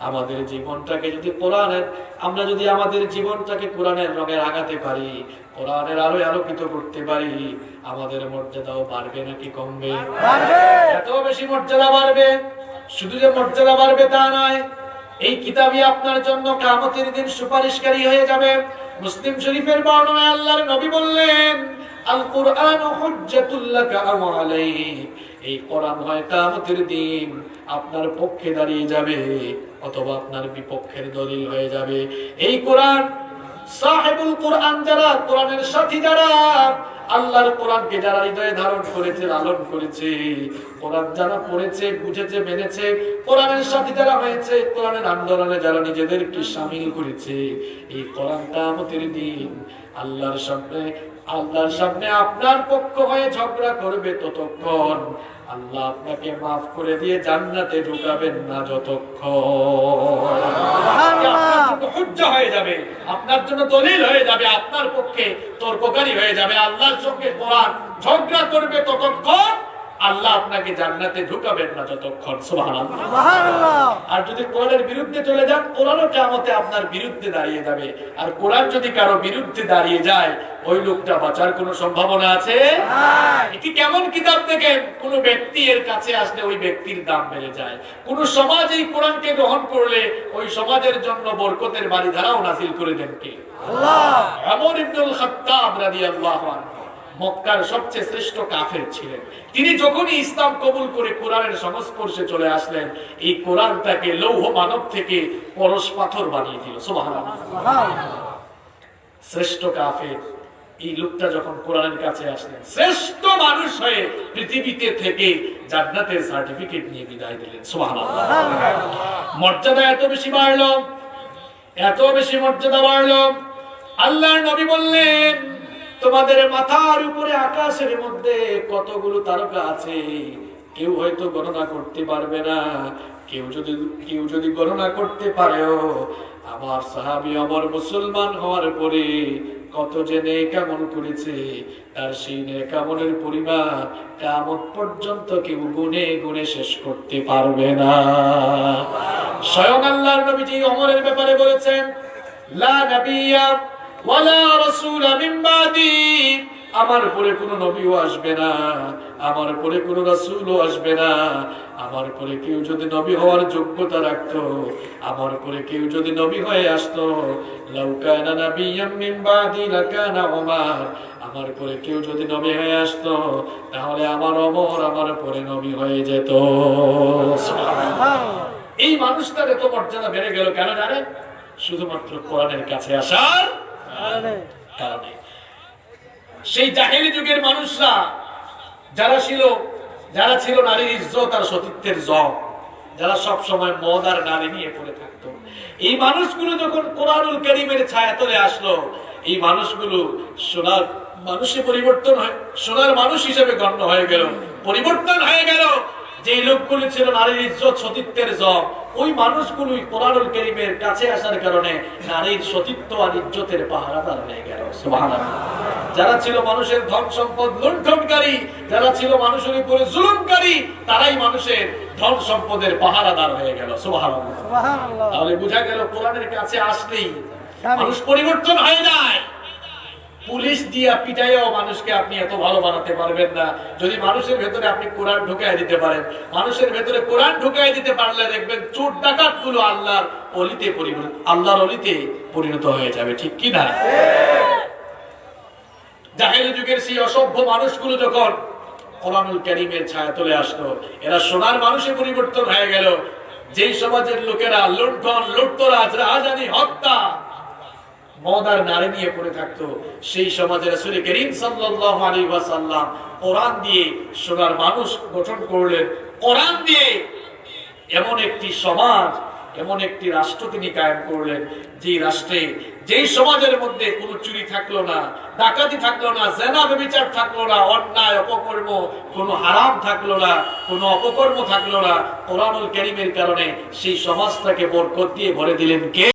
আমাদের জীবনটাকে যদি আমরা যদি আমাদের জীবনটাকে কোরআনের রঙে রাঙাতে পারি, কোরআনের আলোয় আলোকিত করতে পারি, আমাদের মর্যাদাও বাড়বে নাকি কমবে? এত বেশি মর্যাদা বাড়বে। শুধু যে মর্যাদা বাড়বে তা নয়, এই কিতাবই আপনার জন্য কিয়ামতের দিন সুপারিশকারী হয়ে যাবে। মুসলিম শরীফের বর্ণনায় আল্লাহর নবী বললেন, আল কুরআনু হুজ্জাতুল লাকা আও আলাইক। এই কোরআন হয় কিয়ামতের দিন আপনার পক্ষে দাঁড়িয়ে যাবে অথবা আপনার বিপক্ষের দলিল হয়ে যাবে। এই কোরআন, সাহেবুল কোরআন যারা, কোরআনের সাথী যারা, আল্লাহর কোরআনকে যারা হৃদয়ে ধারণ করেছে, লালন করেছে, কোরআন যারা পড়েছে, বুঝেছে, মেনেছে, কোরআনের সাথী যারা হয়েছে, কোরআনের আন্দোলনে যারা নিজেদেরকে শামিল করেছে, এই কোরআন কিয়ামতের দিন আল্লাহর সামনে আপনার পক্ষ হয়ে ঝগড়া করবে ততক্ষণ আল্লাহ আপনাকে মাফ করে দিয়ে জান্নাতে ঢুকাবেন না যতক্ষণ। হুজ্জা হয়ে যাবে, আপনার জন্য দলিল হয়ে যাবে, আপনার পক্ষে তর্ককারী হয়ে যাবে, আল্লাহর সঙ্গে কোরআন ঝগড়া করবে ততক্ষণ আল্লাহ আপনাকে জান্নাতে ঢুকাবেন না যতক্ষণ। সুবহানাল্লাহ। আর যদি কোরআনের বিরুদ্ধে চলে যান, কোরআনও কিয়ামতে আপনার বিরুদ্ধে দাঁড়িয়ে যাবে। আর কোরআন যদি কারো বিরুদ্ধে দাঁড়িয়ে যায়, ওই লোকটা বাঁচার কোনো সম্ভাবনা আছে? এটি কেমন কিতাব দেখেন, কোন ব্যক্তি এর কাছে আসলে ওই ব্যক্তির দাম বেড়ে যায়। কোন সমাজ এই কোরআনকে গ্রহণ করলে ওই সমাজের জন্য বরকতের বাড়িধারাও নাযিল করে দেন কে? আল্লাহ। ওমর ইবনুল খাত্তাব রাদিয়াল্লাহু আনহু মক্কার সবচেয়ে শ্রেষ্ঠ কাফের ছিলেন। তিনি যখনই ইসলাম কবুল করে কোরআনের সংস্পর্শে চলে আসলেন, এই কোরআন তাকে লৌহ মানব থেকে পরশ পাথর বানিয়ে দিল। সুবহানাল্লাহ। শ্রেষ্ঠ কাফের এই লোকটা যখন কোরআনের কাছে আসলেন, শ্রেষ্ঠ মানুষ হয়ে পৃথিবীতে থেকে জান্নাতের সার্টিফিকেট নিয়ে বিদায় দিলেন। সুবহানাল্লাহ। মর্যাদা এত বেশি বাড়লো, এত বেশি মর্যাদা বাড়লো, আল্লাহর নবী বললেন, তোমাদের মাথার উপরে আকাশের মধ্যে কতগুলো তারকা আছে, কেউ হয়তো গণনা করতে পারবে না। কেউ যদি গণনা করতে পারেও, আমার সাহাবী ওমর মুসলমান হওয়ার পরে কত যে নেক আমল করেছে, তার সেই নেক আমলের পরিমাণ কিয়ামত পর্যন্ত কেউ গুণে গুণে শেষ করতে পারবে না। স্বয়ং আল্লাহর নবীজি ওমরের ব্যাপারে বলেছেন, লা নাবিয়্যা ওয়ালা রাসূলা মিন বাদি। আমার পরে কোনো নবীও আসবে না, আমার পরে কোনো রাসূলও আসবে না। আমার পরে কেউ যদি নবী হওয়ার যোগ্যতা রাখতো, আমার পরে কেউ যদি নবী হয়ে আসতো, লাউ কানা নাবিয়্যাম মিন বাদি লাকানা ওমর। আমার পরে কেউ যদি নবী হয়ে আসতো, তাহলে আমার ওমর আমার পরে নবী হয়ে যেত। সুবহানাল্লাহ। এই মানুষটার এত মর্যাদা বেড়ে গেল কেন জানেন? শুধুমাত্র কোরআনের কাছে আসার কারণে। সেই জাহেলি যুগের মানুষরা যারা ছিল নারীর ইজ্জত আর সতীত্বের জব, যারা সব সময় মদ আর নারী নিয়ে পড়ে থাকতো, এই মানুষগুলো যখন কোরআনুল কারীমের ছায়াতলে আসলো, এই মানুষগুলো সোনার মানুষে পরিবর্তন হয়, সোনার মানুষ হিসেবে গণ্য হয়ে গেল, পরিবর্তন হয়ে গেল। যে লোকগুলো ছিল নারীর ইজ্জত সতীত্বের জব, ওই মানুষগুলোই কোরআনুল কারীমের কাছে আসার কারণে নারীর সতীত্ব আর ইজ্জতের পাহারাদার হয়ে গেল। সুবহানাল্লাহ। যারা ছিল মানুষের ধন সম্পদ লুণ্ঠনকারী, যারা ছিল মানুষের উপরে জুলুমকারী, তারাই মানুষের ধন সম্পদের পাহারাদার হয়ে গেল। সুবহানাল্লাহ। সুবহানাল্লাহ। তাহলে বোঝা গেল কোরআনের কাছে আসলেই মানুষ পরিবর্তন হয়ে যায়। পুলিশ দিয়া পিটাইও মানুষকে আপনি এত ভালো বানাতে পারবেন না। যদি মানুষের ভেতরে আপনি কোরআন ঢুকাই দিতে পারেন, মানুষের ভেতরে কোরআন ঢুকাই দিতে পারলে দেখবেন চোর ডাকাত গুলো আল্লাহর অলিতে পরিণত হয়ে যাবে। ঠিক কি না? জাহেলি যুগের সেই অসভ্য মানুষগুলো যখন কোরআনুল কারীমের ছায়াতলে আসলো, এরা সোনার মানুষে পরিবর্তন হয়ে গেল। যেই সমাজের লোকেরা লুণ্ঠন, লুটতরাজ, রাহাজানি, হত্যা, মদ আর নারী নিয়ে পড়ে থাকতো, সেই সমাজে রাসূল করিম সাল্লাল্লাহু আলাইহি ওয়াসাল্লাম কোরআন দিয়ে সোনার মানুষ গঠন করলেন। কোরআন দিয়ে এমন একটি সমাজ, এমন একটি রাষ্ট্র তিনি কায়েম করলেন, যে রাষ্ট্রে, যেই সমাজের মধ্যে কোনো চুরি থাকলো না, ডাকাতি থাকলো না, জেনা ব্যভিচার থাকলো না, অন্যায় অপকর্ম, কোনো হারাম থাকলো না, কোনো অপকর্ম থাকলো না। কোরআনুল কারীমের কারণে সেই সমাজটাকে বরকত দিয়ে ভরে দিলেন কে?